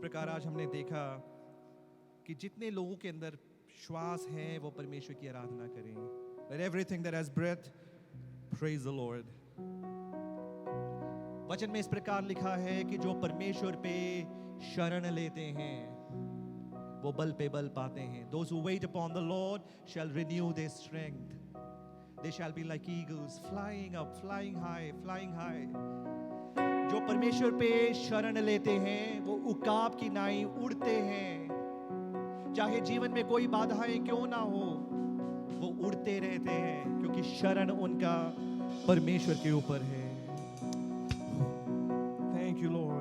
प्रकार आज हमने देखा कि जितने लोगों के अंदर श्वास है वो परमेश्वर की आराधना करें. Let everything that has breath praise the Lord. वचन में इस प्रकार लिखा है कि जो परमेश्वर पे शरण लेते हैं वो बल पे बल पाते हैं. Those who wait upon the Lord shall renew their strength. They shall be like eagles flying up, flying high, flying high. जो परमेश्वर पे शरण लेते हैं वो उकाब की नाई उड़ते हैं. चाहे जीवन में कोई बाधाएं क्यों ना हो वो उड़ते रहते हैं क्योंकि शरण उनका परमेश्वर के ऊपर है. Thank you, Lord.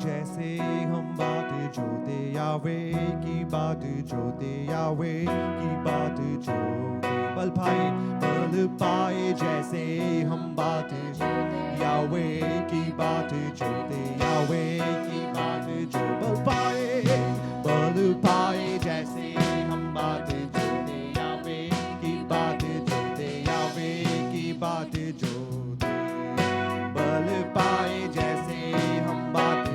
जैसे हम बात जोते यावे की बात जोते यावे की बात जोते बल पाए जैसे हम बात जोते यावे की बात जोते यावे की बात जो बल पाए जैसे हम बात जोते यावे की बात जोते यावे की बात जोते बल पाए जैसे हम बात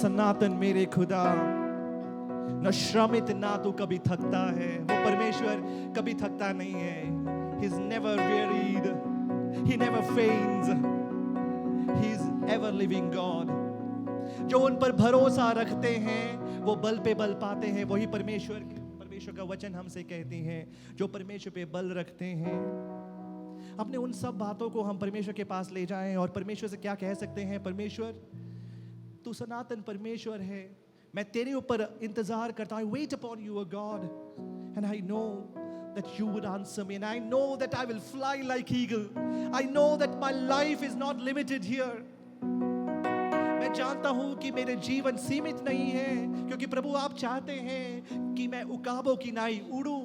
सनातन मेरे खुदा, न श्रमित ना तू कभी थकता है। वो परमेश्वर कभी थकता नहीं है। He's never wearied, he never faints, he's ever living God. जो उन पर भरोसा रखते हैं वो बल पे बल पाते हैं। वही परमेश्वर का वचन हमसे कहते हैं, जो परमेश्वर पे बल रखते हैं। अपने उन सब बातों को हम परमेश्वर के पास ले जाएं और परमेश्वर से क्या कह सकते हैं? परमेश्वर, तू सनातन परमेश्वर है, मैं तेरे ऊपर इंतजार करता हूं। Wait upon you, O God, and I know that you would answer me, and I know that I will fly like eagle. I know that my life is not limited here. मैं जानता हूं कि मेरे जीवन सीमित नहीं है, क्योंकि प्रभु आप चाहते हैं कि मैं उकाबों की नाई उड़ूं,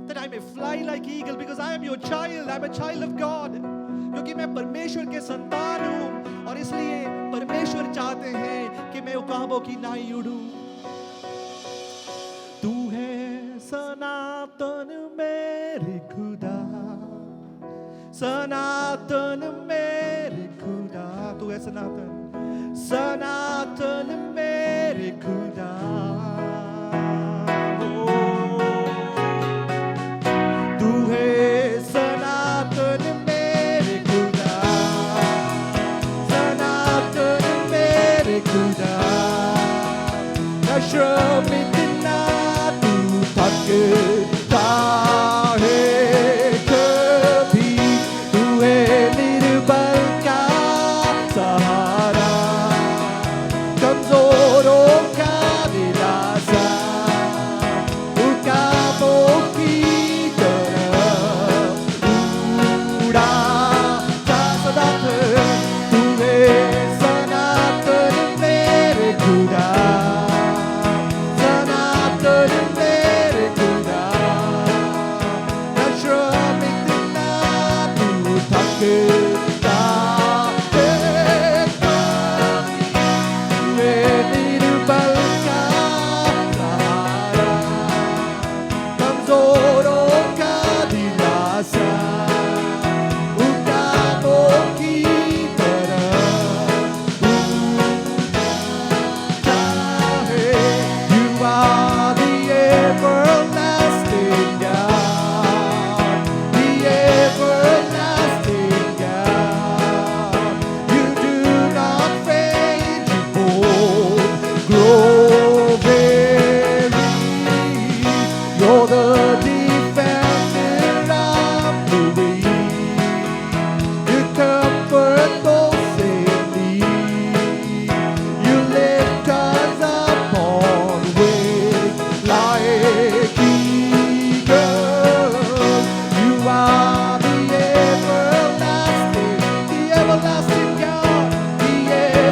that I may fly like eagle, because I am your child, I am a child of God. क्योंकि मैं परमेश्वर के संतान हूं और इसलिए परमेश्वर चाहते हैं कि मैं उकाबों की नाई उड़ूं। तू है सनातन मेरे खुदा, सनातन मेरे खुदा, तू है सनातन, सनातन मेरे खुदा। तू है सनातन मेरे खुदा, सनातन मेरे खुदा। न श्रमित ना तू थकता है कभी, तू है निर्बल का सहारा, कमजोरों का दिलासा, उकाबों की तरह उड़ाता सनातन। तू है सनातन मेरे खुदा, सनातन मेरे खुदा। न श्रमित ना तू थकता है कभी, निर्बल का सहारा, कमजोरों का दिलासा, उकाबों की तरह उड़ता है। You are the everlasting God, the everlasting God. You do not faint, you won't grow weary. You're the defender of the weak. You comfort those in need. You lift us upon wings like eagles. You are the everlasting God, the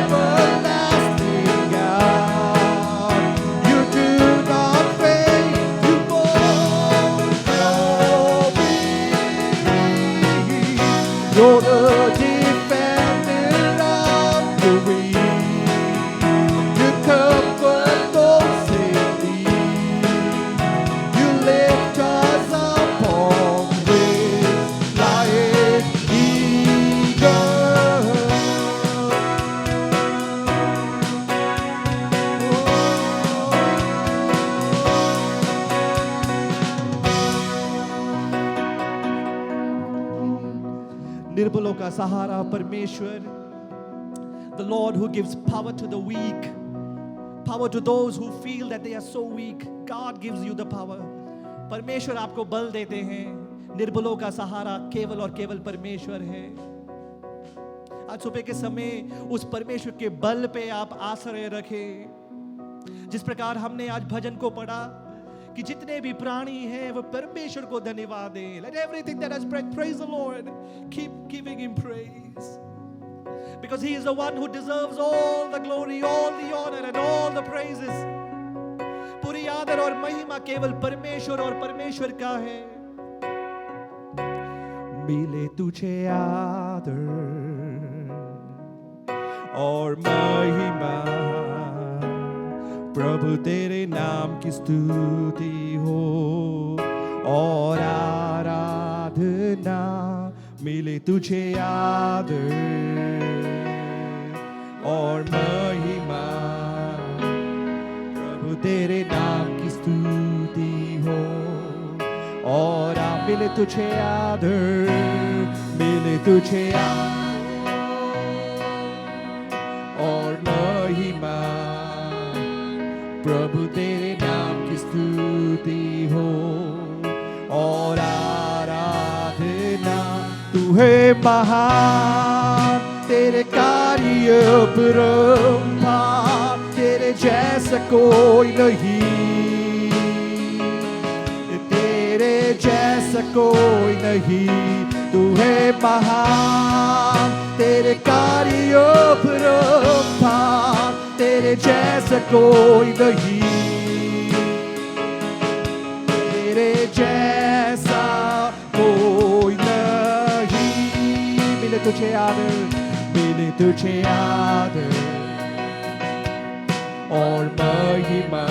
everlasting God. You do not faint, you won't grow weary. You're the defender of the weak. You comfort those in need. You lift us upon wings like eagles. निर्बलों का सहारा परमेश्वर, the Lord who gives power to the weak, power to those who feel that they are so weak. God gives you the power. परमेश्वर आपको बल देते हैं। निर्बलों का सहारा केवल और केवल परमेश्वर है। आज सुबह के समय उस परमेश्वर के बल पे आप आश्रय रखें। जिस प्रकार हमने आज भजन को पढ़ा कि जितने भी प्राणी हैं वो परमेश्वर को धन्यवाद दें। Let everything that has breath praise the Lord. Keep giving him praise, because he is the one who deserves all the glory, all the honor and all the praises. पूरी आदर और महिमा केवल परमेश्वर और परमेश्वर का है। मिले तुझे आदर और महिमा, प्रभु तेरे नाम की स्तुति हो और आराधना। मिले तुझे आदर और महिमा, तेरे नाम की स्तुति हो। और मिले तुझे आदर, मिले तुझे और महिमा, प्रभु तेरे नाम की स्तुति हो। और आराधना, तू है महान, तेरे कार्य परंपार, तेरे जैसा कोई नहीं, तेरे जैसा कोई नहीं। तू है महान, तेरे कार्य परंपार, तेरे जैसा कोई नहीं, तेरे जैसा कोई नहीं। मिले तुझे आदर, मिले तुझे आदर और महिमा,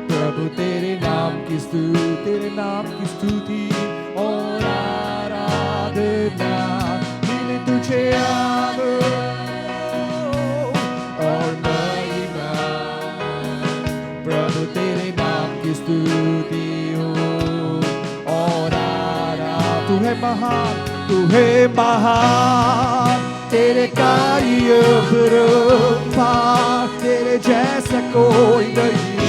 प्रभु तेरे नाम की स्तुति, तेरे नाम की स्तुति और आराधना। मिले तुझे आदर और महिमा, प्रभु तेरे नाम की स्तुति हो। और तू है महान, तू है महान, तेरे कार्य परंपार, तेरे जैसा कोई नहीं,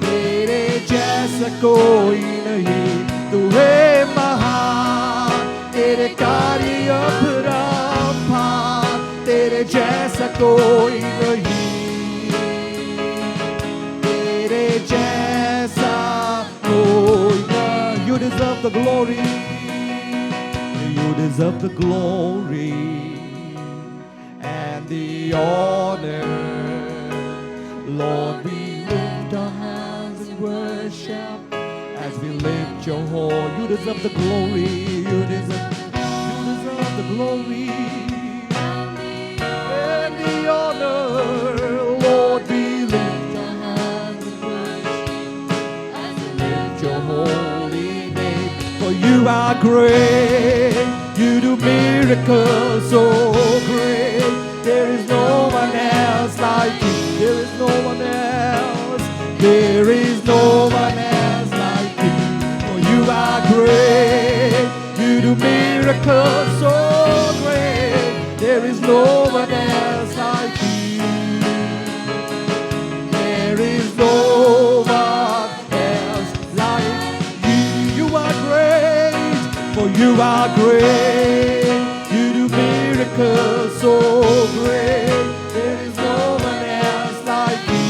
तेरे जैसा कोई नहीं। तू है महान, तेरे कार्य परंपार, तेरे जैसा कोई नहीं, तेरे जैसा कोई नहीं। You deserve the glory, you deserve the glory and the honor. Lord, we lift our hands in worship as we lift your horn. You deserve the glory, you deserve the glory and the honor. Lord, we lift our hands in worship as we lift your holy name. For you are great, you do miracles so great. There is no one else like you. There is no one else. There is no one else like you. For you are great, you do miracles so great. There is no one else like you. There is no one else like you. You are great, for you are great. You do miracles so great. There is no one else like you.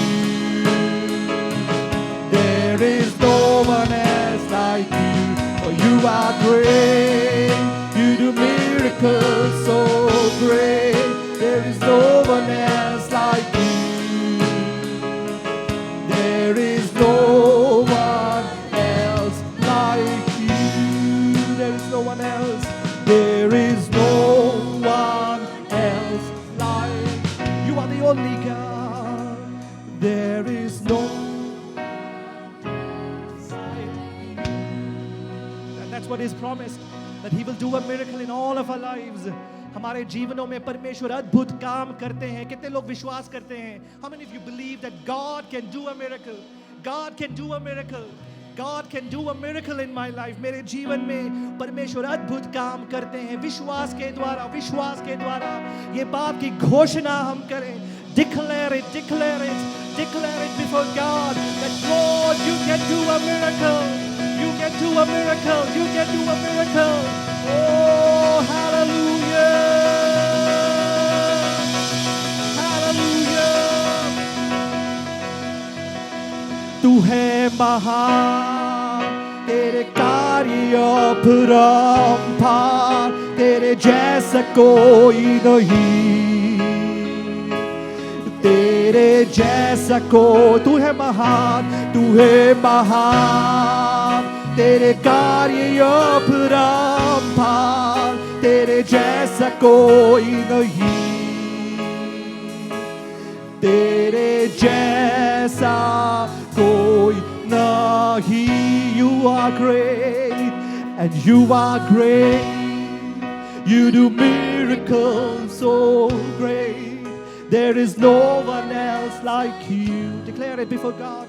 There is no one else like you. For you are great. You do miracles so great. There is no one else like you. There is no one else like you. There is no one else. There is no one else like you. Are the only God. There is no and that's what is promised, that he will do a miracle in all of our lives. हमारे जीवनों में परमेश्वर अद्भुत काम करते हैं। कितने लोग विश्वास करते हैं? How many of you believe that God can do a miracle? God can do a miracle. God can do a miracle in my life. मेरे जीवन में परमेश्वर अद्भुत काम करते हैं। विश्वास के द्वारा ये बात की घोषणा हम करें। Declare it before God that Lord, you can do a miracle. You can do a miracle. You can do a miracle. Oh, hallelujah. Hallelujah. तू है महान, तेरे कार्य परंपार, तेरे जैसा कोई नहीं, तेरे जैसा कोई। तू है महान, तेरे कार्य परंपार, तेरे जैसा कोई नहीं, तेरे जैसा कोई नहीं। You are great and you are great. You do miracles so great. There is no one else like you. Declare it before God.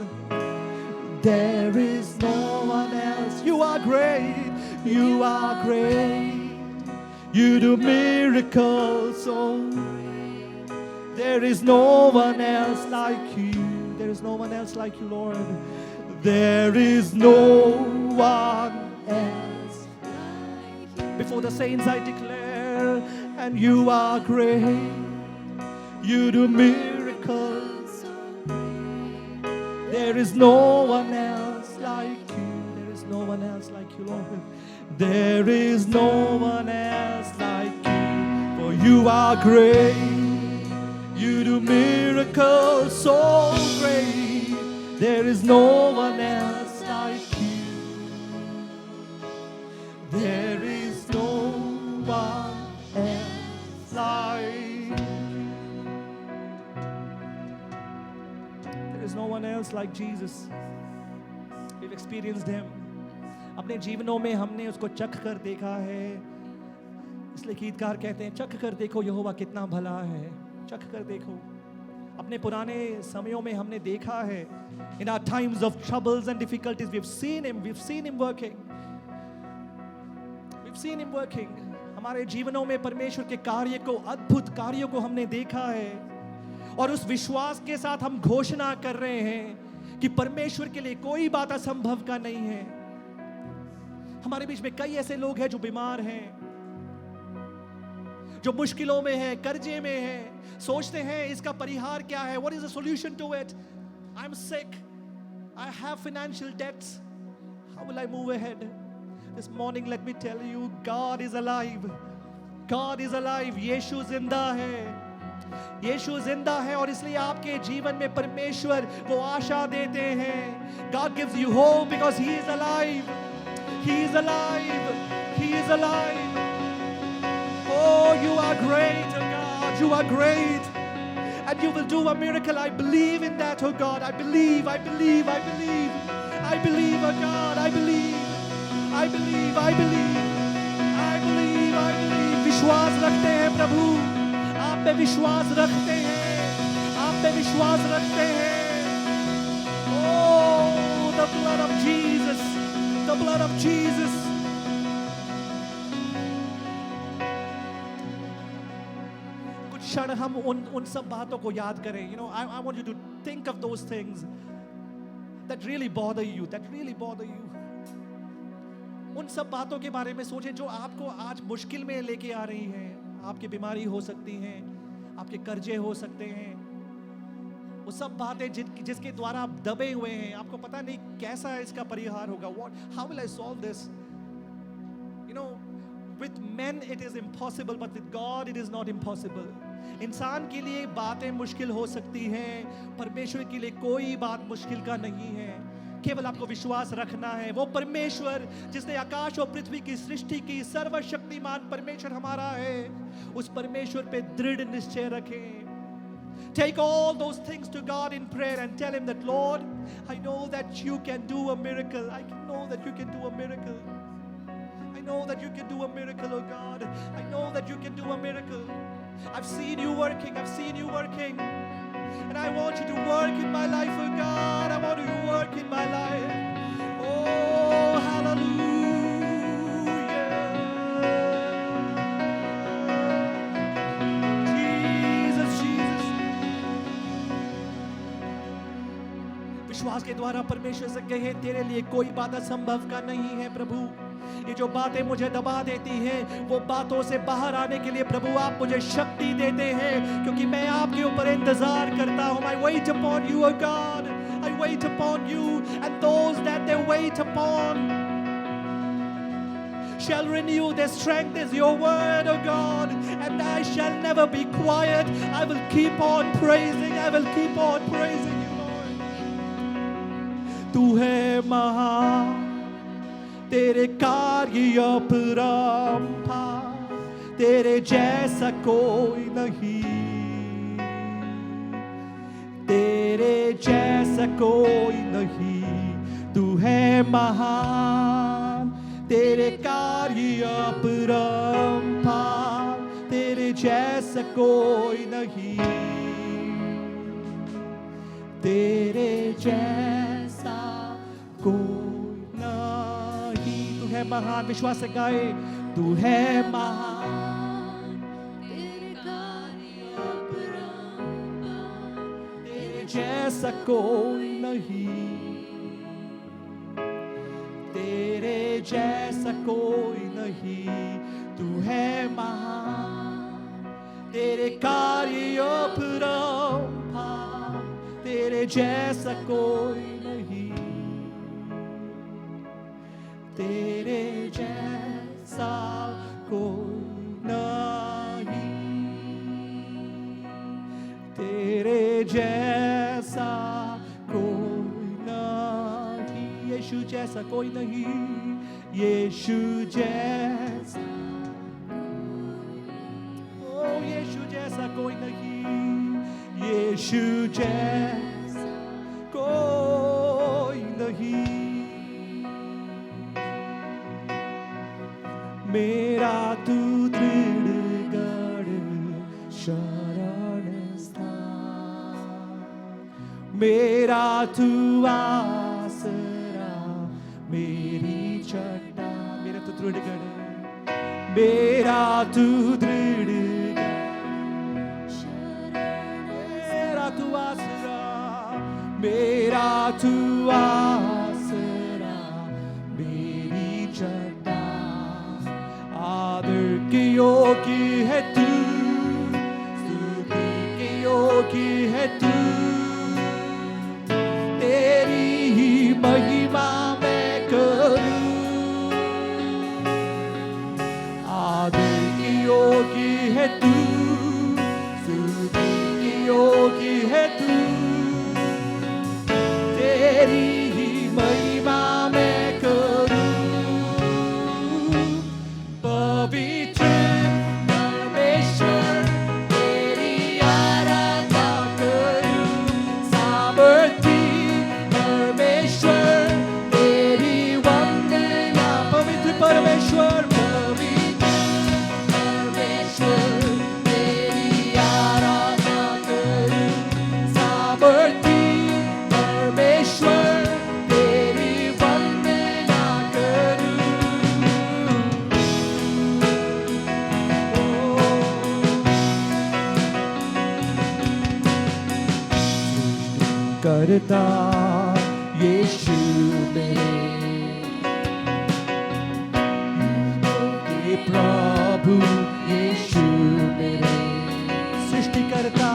There is no one else. You are great. You are great. You do miracles so great. There is no one else like you. There is no one else like you, Lord. There is no one else. Before the saints I declare, and you are great. You do miracles. There is no one else like you. There is no one else like you, Lord. There is no one else like you. For you are great. You do miracles so great. There is no one else like you. There is no one else like you. There is no one else like Jesus. We've experienced Him. अपने जीवनों में हमने उसको चख कर देखा है. इसलिए गीतकार कहते हैं, चख कर देखो यहोवा कितना भला है. चख कर देखो. अपने पुराने समयों में हमने देखा है. In our times of troubles and difficulties, we've seen Him working. We've seen Him working. हमारे जीवनों में परमेश्वर के कार्य को, अद्भुत कार्यों को हमने देखा है. और उस विश्वास के साथ हम घोषणा कर रहे हैं कि परमेश्वर के लिए कोई बात असंभव का नहीं है. हमारे बीच में कई ऐसे लोग हैं जो बीमार हैं, जो मुश्किलों में हैं, कर्जे में हैं, सोचते हैं इसका परिहार क्या है. What is the solution to it? I'm sick. I have financial debts. How will I move ahead? This morning, let me tell you, God is alive. God is alive. यीशु जिंदा है. यीशु जिंदा है और इसलिए आपके जीवन में परमेश्वर वो आशा देते हैं. God gives you hope because He is alive. He is alive. He is alive. Oh, you are great, oh God. You are great. And you will do a miracle. I believe in that, oh God. I believe, I believe, I believe. I believe, oh God. I believe. I believe, I believe. I believe, I believe. विश्वास रखते हैं प्रभु. आप पे विश्वास रखते हैं. आप पे विश्वास रखते हैं. Oh, the blood of Jesus. The blood of Jesus. क्षण हम उन सब बातों को याद करें. You know, I want you to think of those things that really bother you, that really bother you. उन सब बातों के बारे में सोचें जो आपको आज मुश्किल में लेके आ रही हैं. आपकी बीमारी हो सकती हैं, आपके कर्जे हो सकते हैं. वो सब बातें जिसके द्वारा आप दबे हुए हैं. आपको पता नहीं कैसा इसका परिहार होगा. How will I solve this? You know, with men it is impossible, but with God it is not impossible. इंसान के लिए बातें मुश्किल हो सकती हैं, परमेश्वर के लिए कोई बात मुश्किल का नहीं है. केवल आपको विश्वास रखना है. वो परमेश्वर जिसने आकाश और पृथ्वी की सृष्टि की, सर्वशक्तिमान परमेश्वर हमारा है. उस परमेश्वर पे दृढ़ निश्चय रखें. Take all those things to God in prayer and tell Him that, Lord, I know that you can do a miracle. I know that you can do a miracle. I know that you can do a miracle, oh God. I know that you can do a miracle. I've seen you working. I've seen you working. And I want you to work in my life, oh God. I want you to work in my life. Oh, hallelujah. Jesus, Jesus. विश्वास के द्वारा परमेश्वर से कहे, तेरे लिए कोई बात असंभव का नहीं है प्रभु. ये जो बातें मुझे दबा देती हैं, वो बातों से बाहर आने के लिए प्रभु आप मुझे शक्ति देते हैं, क्योंकि मैं आपके ऊपर इंतजार करता हूँ. I wait upon you, oh God. I wait upon you, and those that they wait upon shall renew their strength, is your word, oh God. And I shall never be quiet. I will keep on praising. I will keep on praising you, Lord. तू है महान, तेरे कार्य अपरंपार, तेरे जैसा कोई नहीं, तेरे जैसा कोई नहीं. तू है महान, तेरे कार्य अपरंपार, तेरे जैसा कोई नहीं. तेरे जैसा कोई नहीं। तू है महान, विश्वास से गाए, तू है महान, तेरे कार्य अपरंपार, तेरे जैसा कोई नहीं, तेरे जैसा कोई नहीं। तू है महान, तेरे कार्य अपरंपार, तेरे जैसा कोई नहीं, तेरे जैसा कोई नहीं, तेरे जैसा कोई नहीं। यीशु जैसा कोई नहीं, यीशु जैसा, ओ यीशु जैसा कोई नहीं, यीशु जैसा कोई नहीं। मेरा तू दृढ़ गढ़ शरण स्थान, मेरा तू आसरा मेरी चट्टान। मेरा तू दृढ़ गढ़, मेरा तू दृढ़ मेरा तू आसरा, मेरा तू आसरा मेरी चट्टान। आदर के योग्य है तू, स्तुति के योग्य है तू, तेरी ही महिमा मैं करूं। आदर के योग्य है तू, स्तुति के योग्य है तू, तेरी ही महिमा मैं करूं। पवित्र परमेश्वर तेरी आराधना करूं, सामर्थी परमेश्वर तेरी वंदना। पवित्र परमेश्वर, पवित्र परमेश्वर तेरी आराधना करूं, सामर्थी परमेश्वर तेरी वंदना करूं। करता यीशु मेरे, ये प्रभु यीशु मेरे, सृष्टि करता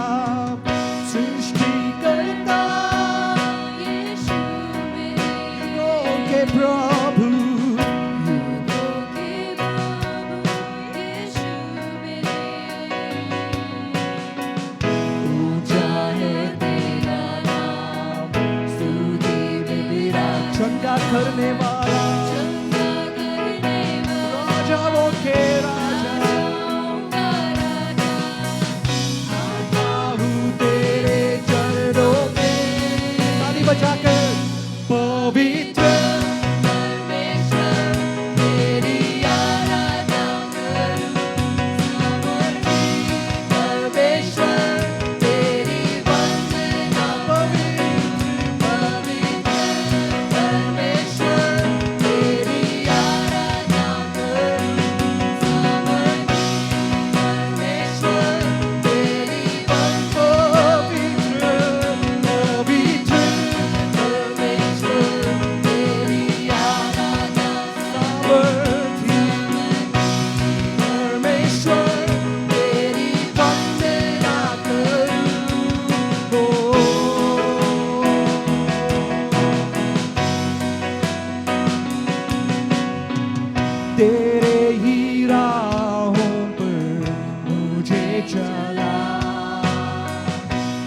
यीशु मेरे, युगों के प्रभु, युगों के प्रभु यीशु मेरे। ऊंचा है तेरा नाम, स्तुति में विराज, चंगा करने वाला, राजाओं के राजा, आता हूँ तेरे चरणों में। ताली बजाकर, पवित्र परमेश्वर तेरी आराधना करूं, सामर्थी परमेश्वर तेरी वंदना। पवित्र परमेश्वर तेरी आराधना करूं, सामर्थी परमेश्वर तेरी वंदना। पवित्र परमेश्वर तेरी आराधना, सामर्थी परमेश्वर तेरी वंदना करूं। तेरे ही राहों पर मुझे चला,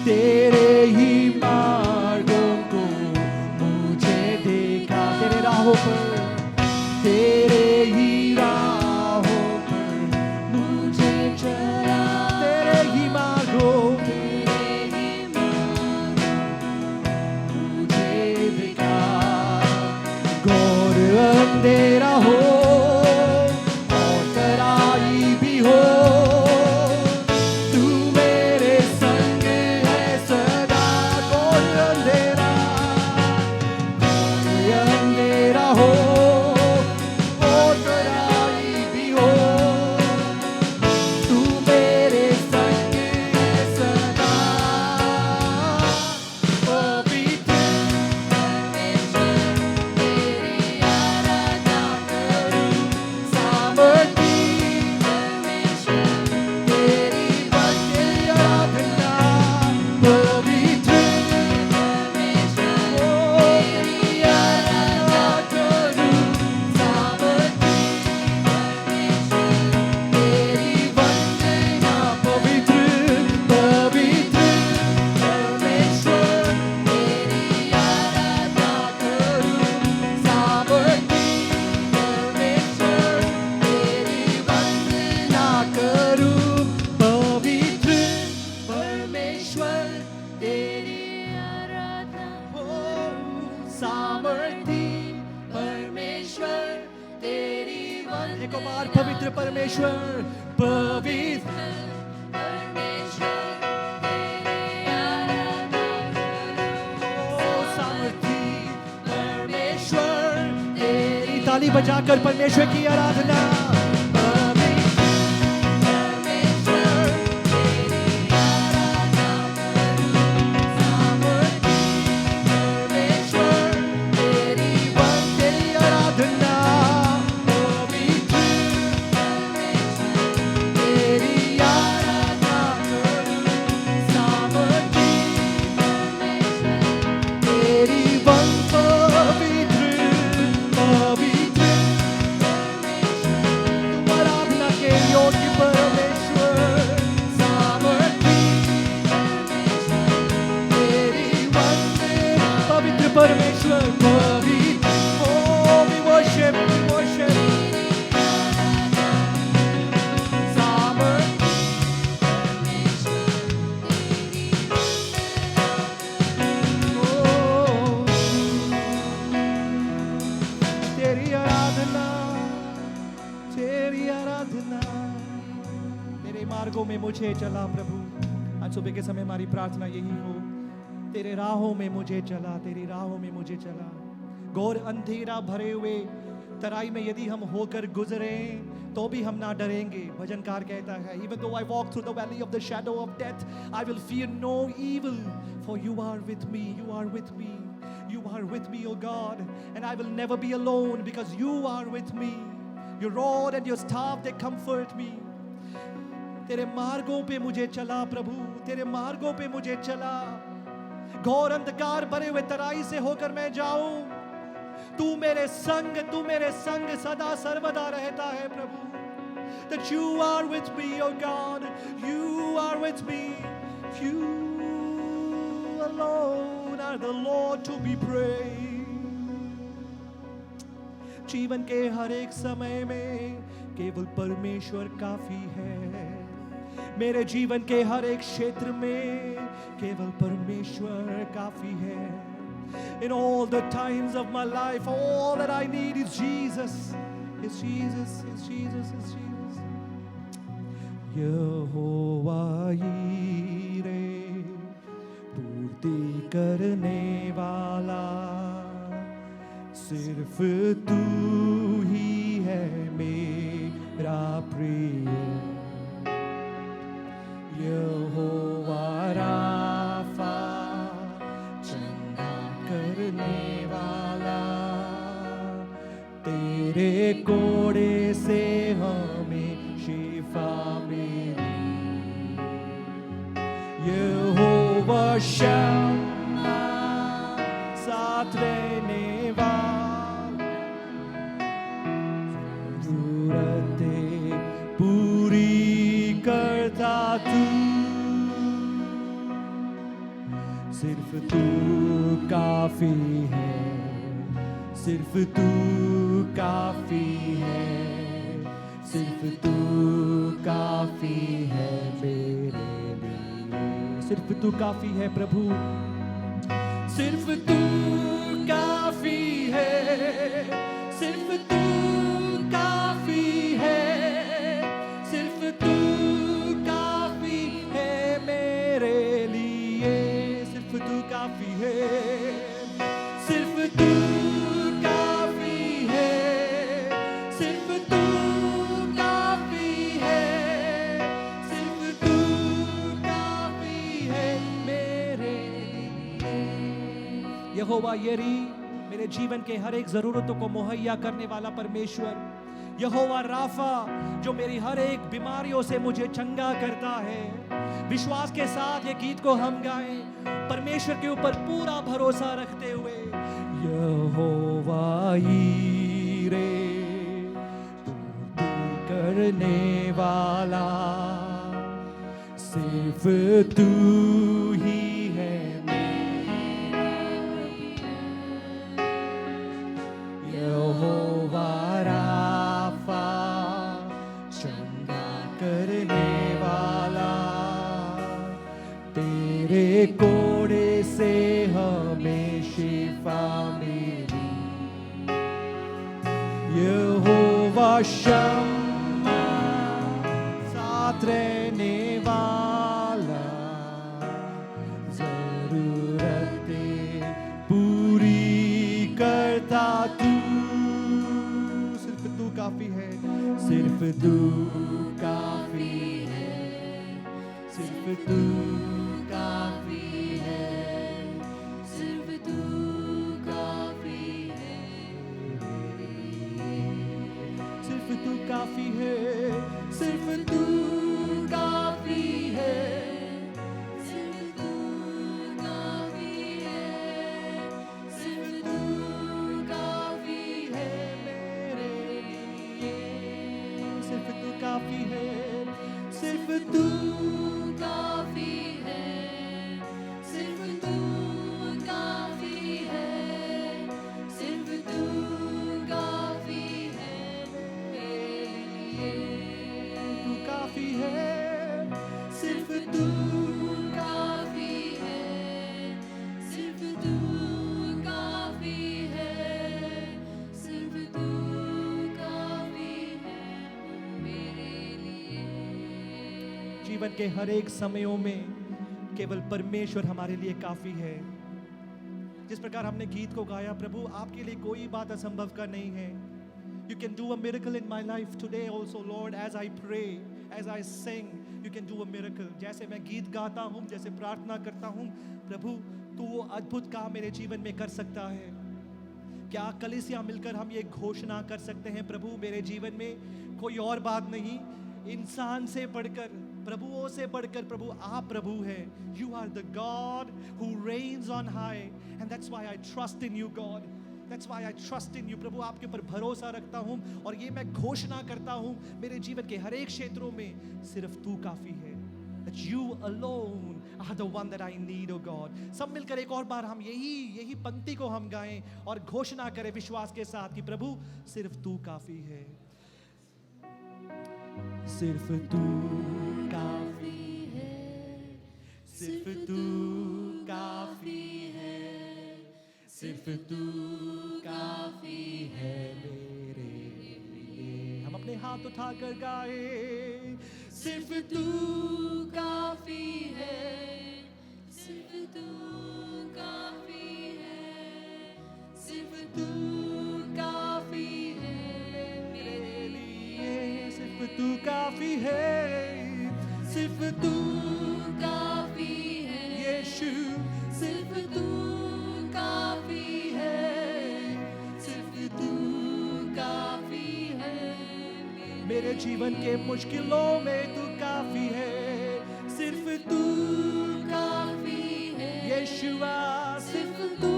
तेरे ही मार्गों को मुझे देखा। तेरे राहों पर, तेरे ही राहों पर मुझे चला, तेरे ही मार्गों, मुझे देखा। घोर अंधेरा हो और तराई भी हो, तू मेरे संग है ताली बजाकर परमेश्वर की आराधना। परमेश्वर पवित्र, oh we worship, तेरी आराधना, तेरी आराधना। तेरे मार्गों में मुझे चला प्रभु। आज सुबह के समय हमारी प्रार्थना यही हो, तेरे राहों में मुझे चला, तेरी राहों में मुझे चला। घोर अंधेरा भरे हुए तराई में यदि हम होकर गुजरे तो भी हम ना डरेंगे। भजनकार कहता है, even though I walk through the valley of the shadow of death, I will fear no evil, for you are with me, you are with me, you are with me, O God, and I will never be alone because you are with me. Your rod and your staff, they comfort me. तेरे मार्गों पे मुझे चला प्रभु, तेरे मार्गों पे मुझे चला। घोर अंधकार भरे हुए तराई से होकर मैं जाऊं, तू मेरे संग सदा सर्वदा रहता है प्रभु। That you are with me, oh God, you are with me, you alone are the Lord to be praised। जीवन के हर एक समय में केवल परमेश्वर काफी है। मेरे जीवन के हर एक क्षेत्र में केवल परमेश्वर काफी है। In all the times of my life, all that I need is Jesus, is Jesus, is Jesus, is Jesus। यहोवा यीरे पूर्ति करने वाला, सिर्फ तू ही है मेरा प्रिय। यहोवा राफा चंगा करने वाला, तेरे कोड़े से हमें शिफा मिली। यहोवा शम्मा साथ रहने वाला, जरूरतें पूरी करता तू। सिर्फ तू काफी है, सिर्फ तू काफी है, सिर्फ तू काफी है मेरे लिए। सिर्फ तू काफी है प्रभु, सिर्फ तू काफी है, सिर्फ तू काफी है, सिर्फ तू काफी है मेरे लिए। सिर्फ तू काफी है, सिर्फ तू काफी है, सिर्फ तू काफी है, सिर्फ तू काफी है मेरे लिए। यहोवा यीरे, मेरे जीवन के हर एक जरूरतों को मुहैया करने वाला परमेश्वर। यहोवा राफा, जो मेरी हर एक बीमारियों से मुझे चंगा करता है। विश्वास के साथ ये गीत को हम गाएं, परमेश्वर के ऊपर पूरा भरोसा रखते हुए। यहोवा यीरे पूर्ति करने वाला, सिर्फ तू ही है मेरा। यहोवा राफा चंगा करने वाला, तेरे कोड़े से हमें शिफा मिली। यहोवा शम्मा साथ रहने वाला, जरूरतें पूरी करता तू। सिर्फ तू काफी है, सिर्फ तू काफी है, सिर्फ तू काफी है, सिर्फ तू काफी है, सिर्फ तू काफी है, सिर्फ तू काफी है, सिर्फ तू काफी है मेरे लिए। सिर्फ तू काफी है, सिर्फ तू काफी है, सिर्फ तू काफी है, सिर्फ तू काफी है मेरे लिए। तू काफी है, सिर्फ तू काफी है, सिर्फ तू काफी है, सिर्फ तू काफी है मेरे लिए। जीवन के हर एक समयों में केवल परमेश्वर हमारे लिए काफी है। जिस प्रकार हमने गीत को गाया, प्रभु आपके लिए कोई बात असंभव का नहीं है। You can do a miracle in my life today also, Lord, as I pray, as I sing, you can do a miracle. जैसे मैं गीत गाता हूँ, जैसे प्रार्थना करता हूँ, प्रभु तू वो अद्भुत काम मेरे जीवन में कर सकता है। क्या कलीसिया मिलकर हम ये घोषणा कर सकते हैं, प्रभु मेरे जीवन में कोई और बात नहीं, इंसान से बढ़कर, प्रभुओं से बढ़कर प्रभु आप प्रभु है। You are the God who reigns on high, and that's why I trust in you, God. That's why I trust in you. प्रभु आपके ऊपर भरोसा रखता हूँ और ये मैं घोषणा करता हूँ मेरे जीवन के हर एक क्षेत्रों में सिर्फ तू काफी है। That you alone are the one that I need, oh God. सब मिलकर एक और बार हम यही पंक्ति को हम गाएं और घोषणा करें विश्वास के साथ कि प्रभु सिर्फ तू काफी है, सिर्फ तू काफी है, सिर्फ तू काफी है, सिर्फ तू काफी है मेरे लिए। हम अपने हाथ उठाकर गाए, सिर्फ तू काफी है, सिर्फ तू काफी है, सिर्फ तू काफी है मेरे लिए। सिर्फ तू काफी है, सिर्फ तू काफी है, यीशु, सिर्फ तू काफी है, सिर्फ तू काफी है मेरे जीवन के मुश्किलों में तू काफी है, सिर्फ तू काफी है, यीशुआ, सिर्फ तू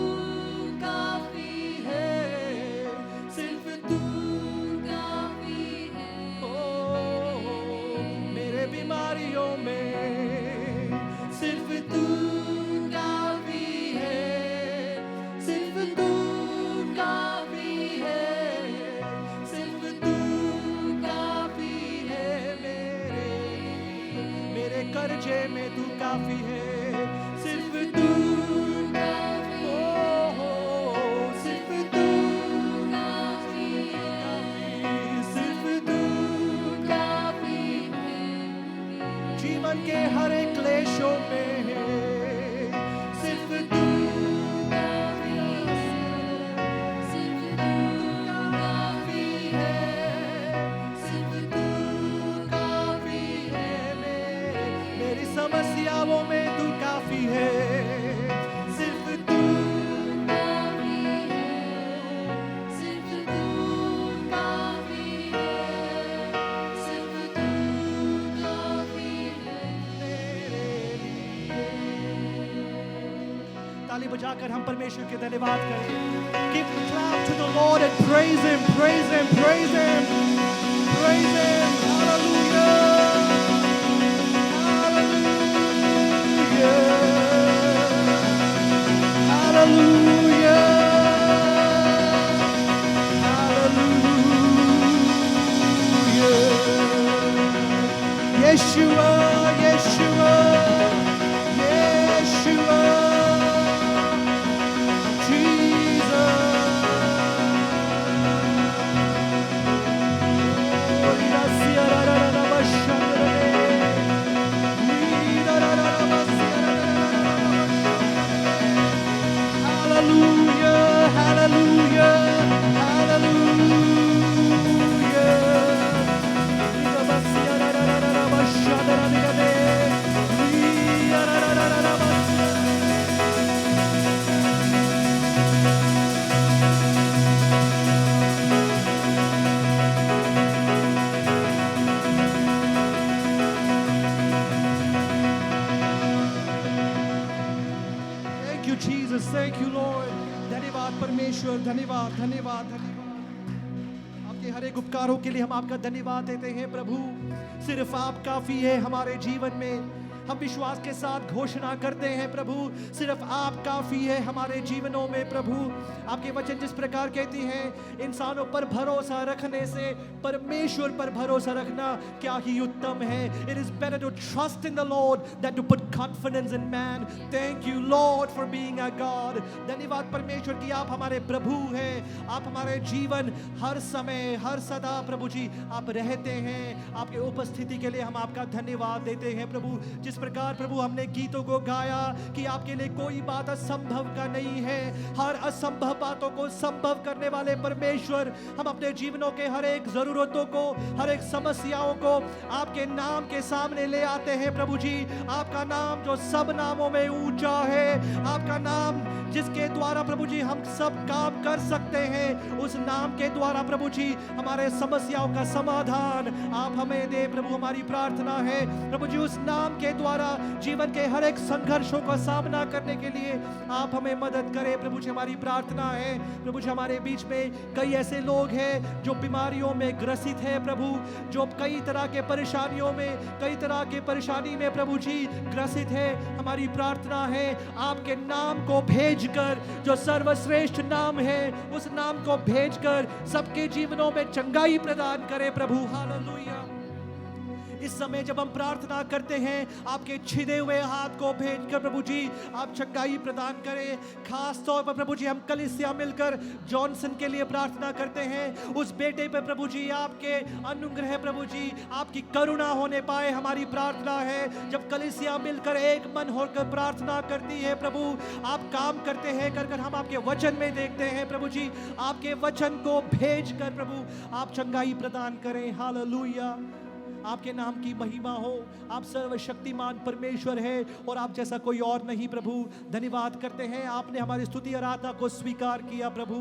काफी है, सिर्फ तू काफी है ओ मेरे बीमारियों में सिर्फ तू काफी है, सिर्फ तू काफी है, सिर्फ तू काफी है मेरे कर्जे में तू काफी है, सिर्फ तू काफी सिर्फ तू काफी है, सिर्फ तू काफी है जीवन के हर एक क्लेशों में सिर्फ तू काफी है, सिर्फ तू काफी है, सिर्फ तू काफी है मेरी समस्याओं में तू काफी है, सिर्फ तू काफी है, सिर्फ तू काफी है, सिर्फ तू काफी है ताली बजाकर हम परमेश्वर के धन्यवाद करें। Give the clap to the Lord and praise him, praise him, praise him, praise him. Hallelujah. Hallelujah. Hallelujah. Hallelujah. Yeshua, Yeshua, Yeshua, Jesus. Jesus. Thank you, Lord. धन्यवाद परमेश्वर, धन्यवाद, धन्यवाद, धन्यवाद। आपके हर एक उपकारों के लिए हम आपका धन्यवाद देते हैं प्रभु। सिर्फ आप काफी है हमारे जीवन में। हम विश्वास के साथ घोषणा करते हैं प्रभु, सिर्फ आप काफी है हमारे जीवनों में प्रभु। आपके वचन जिस प्रकार कहती हैं, इंसानों पर भरोसा रखने से परमेश्वर पर भरोसा रखना क्या ही उत्तम है। It is better to trust in the Lord than to put confidence in man. Thank you Lord for being our God. धन्यवाद परमेश्वर कि आप हमारे प्रभु हैं। आप हमारे जीवन हर समय हर सदा प्रभु जी आप रहते हैं। आपके उपस्थिति के लिए हम आपका धन्यवाद देते हैं प्रभु। जिस प्रकार प्रभु हमने गीतों को गाया कि आपके लिए कोई बात असंभव का नहीं है। हर असंभव बातों को संभव करने वाले परमेश्वर, हम अपने जीवनों के हर एक जरूरतों को, हर एक समस्याओं को आपके नाम के सामने ले आते हैं प्रभु जी। आपका नाम जो सब नामों में ऊंचा है, आपका नाम जिसके द्वारा प्रभु जी हम सब काम कर सकते हैं, उस नाम के द्वारा प्रभु जी हमारे समस्याओं का समाधान आप हमें दे प्रभु। हमारी प्रार्थना है प्रभु जी, उस नाम के द्वारा जीवन के हर एक संघर्षों का सामना करने के लिए आप हमें मदद करें प्रभु जी। हमारी प्रार्थना है प्रभु जी, हमारे बीच में कई ऐसे लोग हैं जो बीमारियों में ग्रसित है प्रभु, जो कई तरह के परेशानियों में, कई तरह के परेशानी में प्रभु जी ग्रसित है। हमारी प्रार्थना है आपके नाम को भेजकर, जो सर्वश्रेष्ठ नाम है, उस नाम को भेजकर सबके जीवनों में चंगाई प्रदान करे प्रभु। हालेलुया। इस समय जब हम प्रार्थना करते हैं, आपके छिदे हुए हाथ को भेजकर प्रभु जी आप चंगाई प्रदान करें। खास तौर पर प्रभु जी हम कलीसिया मिलकर जॉनसन के लिए प्रार्थना करते हैं। उस बेटे पर प्रभु जी आपके अनुग्रह प्रभु जी आपकी करुणा होने पाए। हमारी प्रार्थना है जब कलीसिया मिलकर एक मन होकर प्रार्थना करती है प्रभु, आप काम करते हैं कर हम आपके वचन में देखते हैं प्रभु जी। आपके वचन को भेज कर प्रभु आप चंगाई प्रदान करें। हालेलुया। आपके नाम की महिमा हो। आप सर्वशक्तिमान परमेश्वर है और आप जैसा कोई और नहीं प्रभु। धन्यवाद करते हैं, आपने हमारी स्तुति आराधना को स्वीकार किया प्रभु।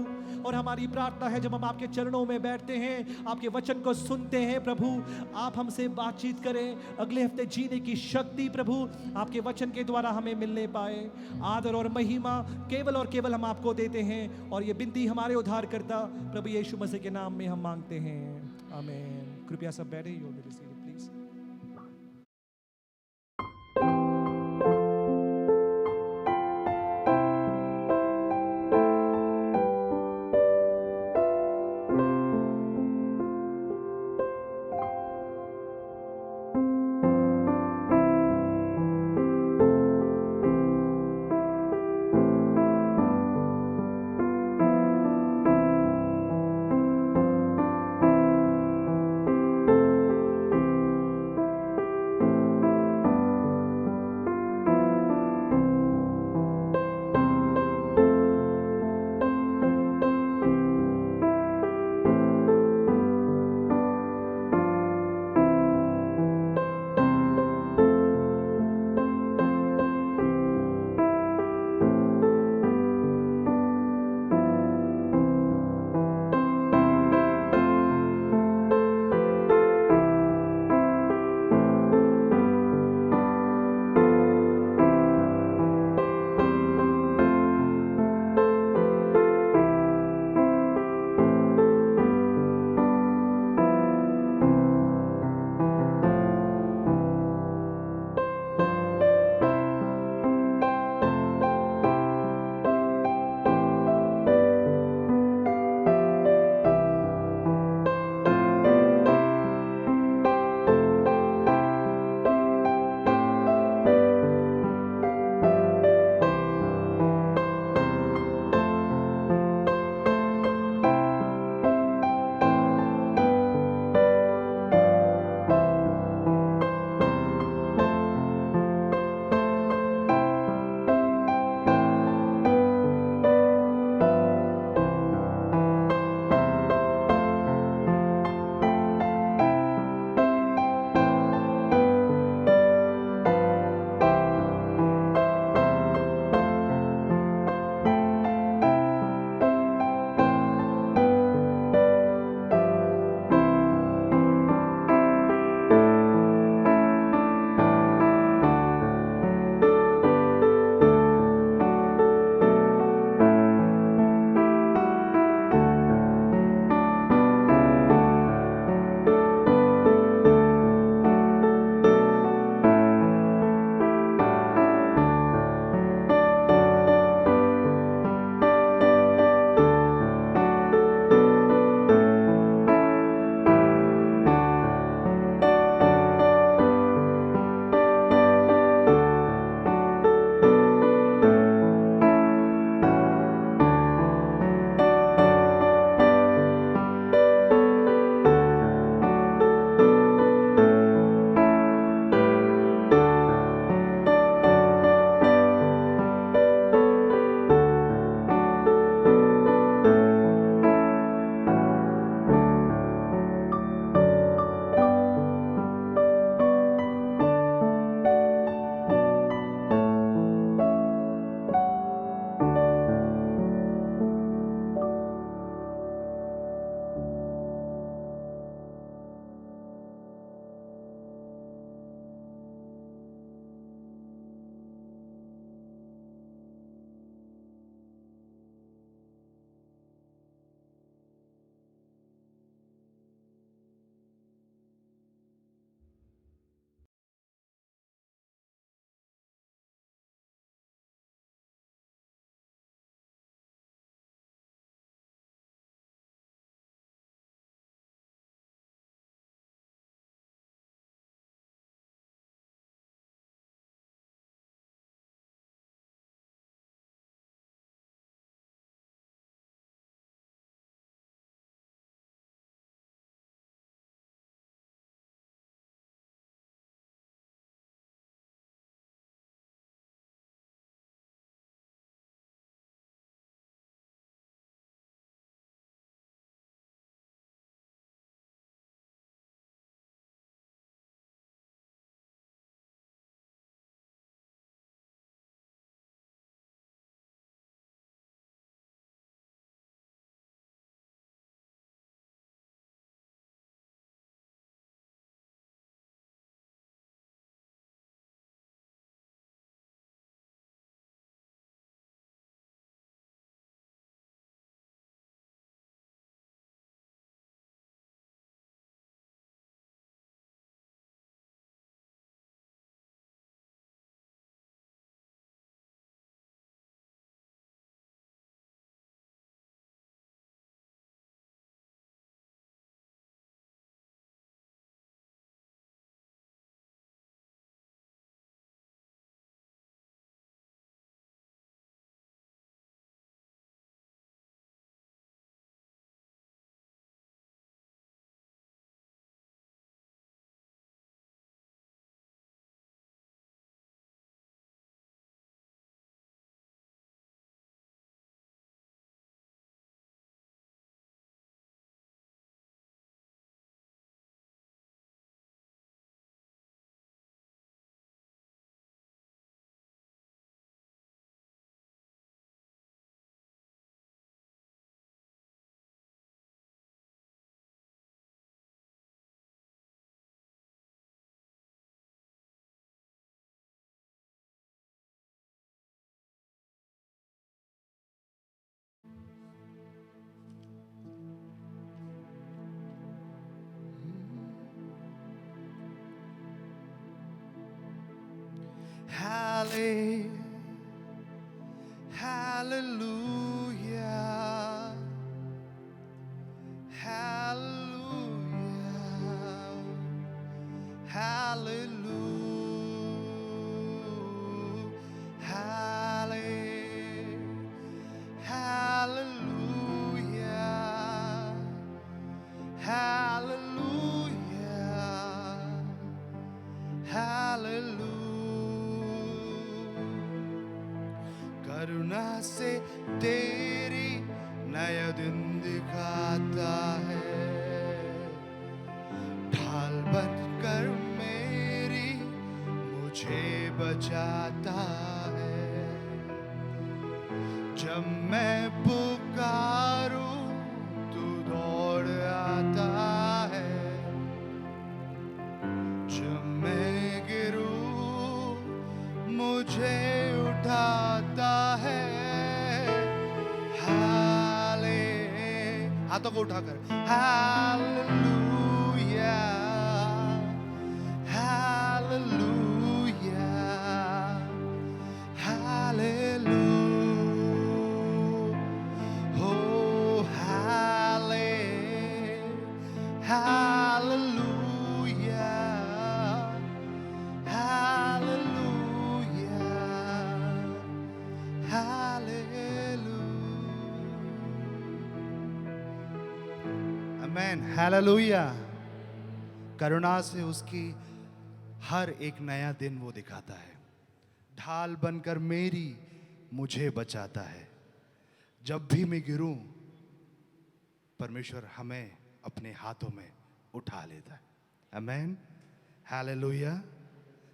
और हमारी प्रार्थना है जब हम आपके चरणों में बैठते हैं, आपके वचन को सुनते हैं प्रभु, आप हमसे बातचीत करें। अगले हफ्ते जीने की शक्ति प्रभु आपके वचन के द्वारा हमें मिलने पाए। आदर और महिमा केवल और केवल हम आपको देते हैं और ये विनती हमारे उद्धारकर्ता प्रभु यीशु मसीह के नाम में हम मांगते हैं, आमीन। कृपया सब बैठे। You may be seated please. Hallelujah. Hallelujah. Hallelujah. Hallelujah. Hallelujah. Hallelujah. करुणा से तेरी नया दिन दिखाता है, ढाल बनकर मेरी मुझे बचाता है। जब मैं पुकारूं तू दौड़ आता है, जब मैं गिरूं मुझे उठाता है। हाले हाथों को उठाकर हालेलुया, हालेलुया, हालेलुया, हो हाले हालेलुया, हालेलुया, हालेलुया। आमेन, हालेलुया। करुणा से उसकी हर एक नया दिन वो दिखाता है, ढाल बनकर मेरी मुझे बचाता है। जब भी मैं गिरूं परमेश्वर हमें अपने हाथों में उठा लेता है। आमेन, हालेलुया।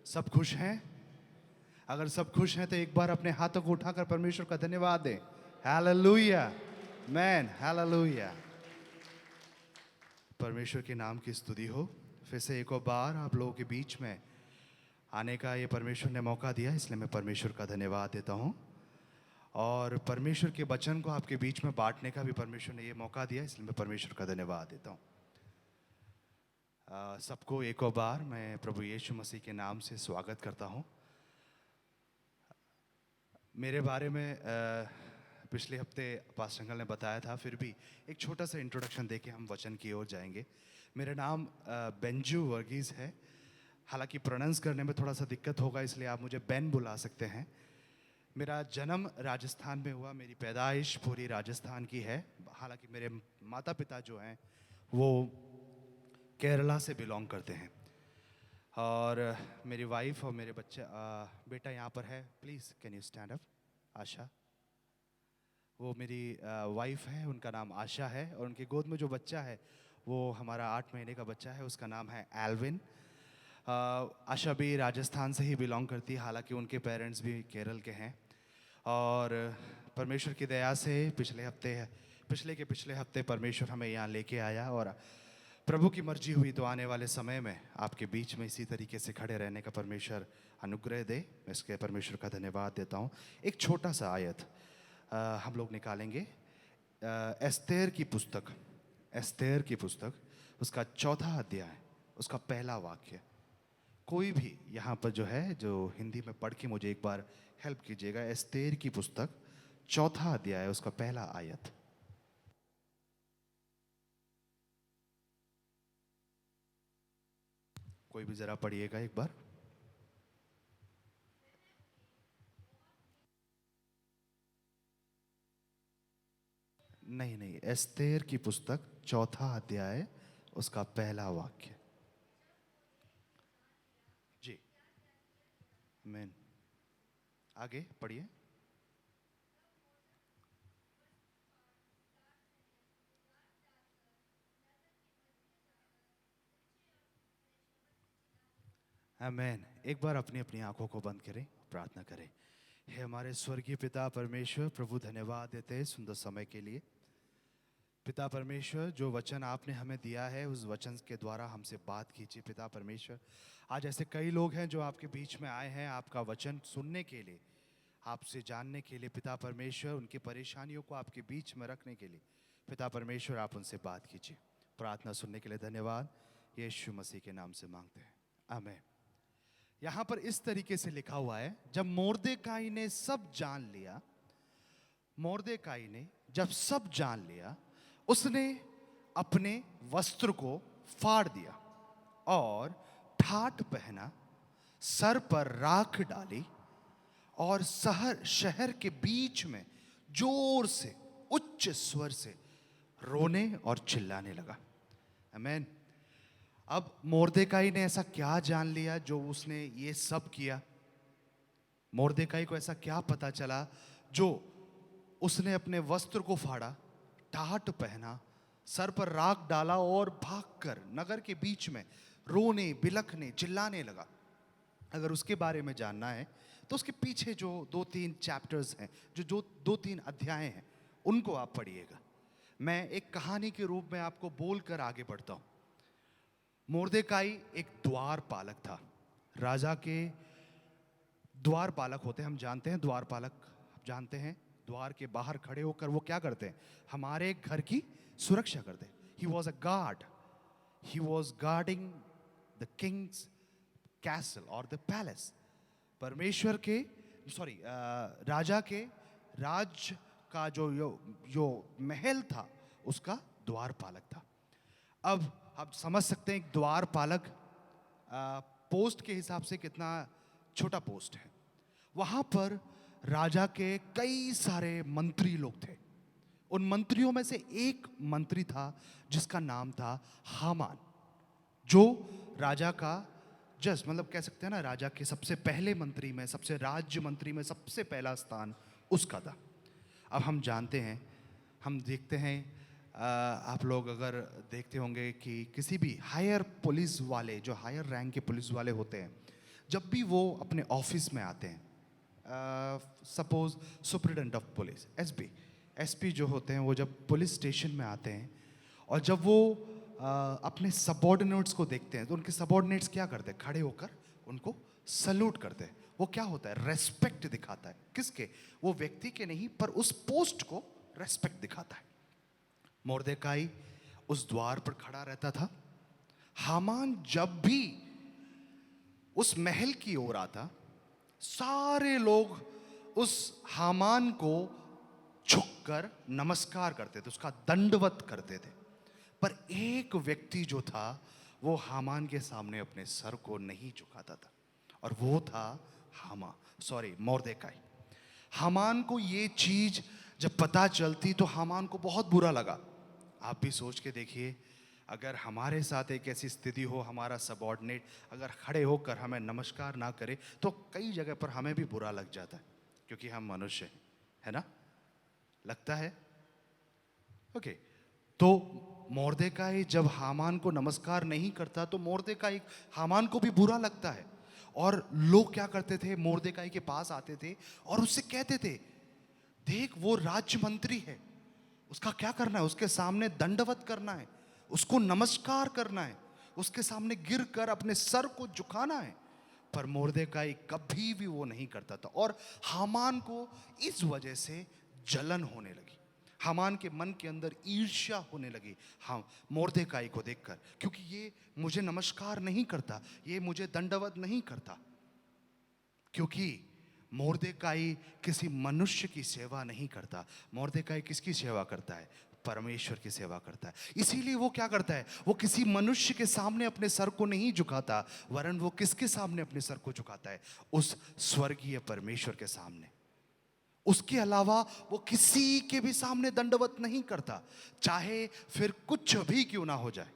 सब खुश हैं? अगर सब खुश हैं तो एक बार अपने हाथों को उठाकर परमेश्वर का धन्यवाद दें। हालेलुया, आमेन, हालेलुया। परमेश्वर के नाम की स्तुति हो। फिर से एक और बार आप लोगों के बीच में आने का ये परमेश्वर ने मौका दिया, इसलिए मैं परमेश्वर का धन्यवाद देता हूँ। और परमेश्वर के वचन को आपके बीच में बांटने का भी परमेश्वर ने ये मौका दिया, इसलिए मैं परमेश्वर का धन्यवाद देता हूँ। सबको एक और बार मैं प्रभु यीशु मसीह के नाम से स्वागत करता हूँ। मेरे बारे में पिछले हफ्ते पास्टर अंकल ने बताया था, फिर भी एक छोटा सा इंट्रोडक्शन देके हम वचन की ओर जाएंगे। मेरा नाम बेंजू वर्गीज़ है। हालांकि प्रोनाउंस करने में थोड़ा सा दिक्कत होगा, इसलिए आप मुझे बेन बुला सकते हैं। मेरा जन्म राजस्थान में हुआ, मेरी पैदाइश पूरी राजस्थान की है। हालांकि मेरे माता पिता जो हैं वो केरला से बिलोंग करते हैं। और मेरी वाइफ और मेरे बेटा यहाँ पर है। Please can you stand up? Asha, वो मेरी वाइफ है, उनका नाम आशा है। और उनकी गोद में जो बच्चा है वो हमारा 8 महीने का बच्चा है, उसका नाम है एल्विन। आशा भी राजस्थान से ही बिलोंग करती है, हालांकि उनके पेरेंट्स भी केरल के हैं। और परमेश्वर की दया से पिछले हफ्ते परमेश्वर हमें यहाँ लेके आया, और प्रभु की मर्जी हुई तो आने वाले समय में आपके बीच में इसी तरीके से खड़े रहने का परमेश्वर अनुग्रह दे। मैं इसके परमेश्वर का धन्यवाद देता हूँ। एक छोटा सा आयत हम लोग निकालेंगे। एस्तेर की पुस्तक उसका 4था अध्याय, उसका पहला वाक्य। कोई भी यहाँ पर जो है, जो हिंदी में पढ़ के मुझे एक बार हेल्प कीजिएगा। एस्तेर की पुस्तक 4था अध्याय, उसका पहला आयत। कोई भी जरा पढ़िएगा एक बार। नहीं, एस्तेर की पुस्तक 4था अध्याय, उसका पहला वाक्य। जी, आमीन। आगे पढ़िए। आमीन। एक बार अपनी अपनी आंखों को बंद करें, प्रार्थना करें। हे हमारे स्वर्गीय पिता परमेश्वर, प्रभु धन्यवाद देते हैं सुंदर समय के लिए। पिता परमेश्वर, जो वचन आपने हमें दिया है उस वचन के द्वारा हमसे बात कीजिए। पिता परमेश्वर, आज ऐसे कई लोग हैं जो आपके बीच में आए हैं आपका वचन सुनने के लिए, आपसे जानने के लिए। पिता परमेश्वर, उनकी परेशानियों को आपके बीच में रखने के लिए पिता परमेश्वर आप उनसे बात कीजिए। प्रार्थना सुनने के लिए धन्यवाद, यीशु मसीह के नाम से मांगते हैं, आमीन। यहां पर इस तरीके से लिखा हुआ है, जब मोर्देकाई ने सब जान लिया, मोर्देकाई ने जब सब जान लिया, उसने अपने वस्त्र को फाड़ दिया और ठाट पहना, सर पर राख डाली और शहर के बीच में जोर से उच्च स्वर से रोने और चिल्लाने लगा। आमीन। अब मोर्देकाई ने ऐसा क्या जान लिया जो उसने ये सब किया? मोर्देकाई को ऐसा क्या पता चला जो उसने अपने वस्त्र को फाड़ा, ठाट पहना, सर पर राख डाला और भागकर नगर के बीच में रोने, बिलखने, चिल्लाने लगा? अगर उसके बारे में जानना है तो उसके पीछे जो 2-3 चैप्टर्स हैं, जो 2-3 अध्याय हैं, उनको आप पढ़िएगा। मैं एक कहानी के रूप में आपको बोलकर आगे बढ़ता हूं। मोर्देकाई एक द्वारपालक था। राजा के द्वारपालक होते हैं, हम जानते हैं द्वारपालक, जानते हैं द्वार के बाहर खड़े होकर वो क्या करते हैं? हमारे घर की सुरक्षा करते हैं। He was a guard, he was guarding the king's castle और द पैलेस। परमेश्वर के राजा के राज का जो महल था उसका द्वारपालक था। अब आप समझ सकते हैं एक द्वारपालक पोस्ट के हिसाब से कितना छोटा पोस्ट है। वहां पर राजा के कई सारे मंत्री लोग थे। उन मंत्रियों में से एक मंत्री था जिसका नाम था हामान, जो राजा का मतलब कह सकते हैं ना, राजा के सबसे पहले मंत्री में, सबसे राज्य मंत्री में सबसे पहला स्थान उसका था। अब हम जानते हैं, हम देखते हैं, आप लोग अगर देखते होंगे कि किसी भी हायर पुलिस वाले, जो हायर रैंक के पुलिस वाले होते हैं, जब भी वो अपने ऑफिस में आते हैं, suppose superintendent of police, SP जो होते हैं, वो जब पुलिस स्टेशन में आते हैं और जब वो अपने सबॉर्डिनेट्स को देखते हैं तो उनके सबॉर्डिनेट्स क्या करते हैं? खड़े होकर उनको सल्यूट करते हैं। वो क्या होता है? रेस्पेक्ट दिखाता है। किसके? वो व्यक्ति के नहीं, पर उस पोस्ट को रेस्पेक्ट दिखाता है। मोर्देकाई उस द्वार पर खड़ा रहता था। हामान जब भी उस महल की ओर आता, सारे लोग उस हामान को झुककर नमस्कार करते थे, उसका दंडवत करते थे। पर एक व्यक्ति जो था वो हामान के सामने अपने सर को नहीं झुकाता था, और वो था मोर्देकाई। हामान को ये चीज जब पता चलती तो हामान को बहुत बुरा लगा। आप भी सोच के देखिए, अगर हमारे साथ एक ऐसी स्थिति हो, हमारा सबॉर्डिनेट अगर खड़े होकर हमें नमस्कार ना करे तो कई जगह पर हमें भी बुरा लग जाता है, क्योंकि हम मनुष्य हैं, है ना? लगता है। ओके, तो मोर्देकाई जब हामान को नमस्कार नहीं करता तो मोर्देकाई हामान को भी बुरा लगता है। और लोग क्या करते थे? मोर्देकाई के पास आते थे और उससे कहते थे, देख वो राज्य मंत्री है, उसका क्या करना है? उसके सामने दंडवत करना है, उसको नमस्कार करना है, उसके सामने गिर कर अपने सर को झुकाना है। पर मोर्देकाई कभी भी वो नहीं करता था, और हामान को इस वजह से जलन होने लगी। हामान के मन के अंदर ईर्ष्या होने लगी, हाँ, मोर्देकाई को देखकर, क्योंकि ये मुझे नमस्कार नहीं करता, ये मुझे दंडवत नहीं करता। क्योंकि मोर्देकाई किसी मनुष्य की सेवा नहीं करता। मोर्देकाई किसकी सेवा करता है? परमेश्वर की सेवा करता है। इसीलिए वो क्या करता है? वो किसी मनुष्य के सामने अपने सर को नहीं झुकाता, वरन वो किसके सामने अपने सर को झुकाता है? उस स्वर्गीय परमेश्वर के सामने। उसके अलावा वो किसी के भी सामने दंडवत नहीं करता, चाहे फिर कुछ भी क्यों ना हो जाए।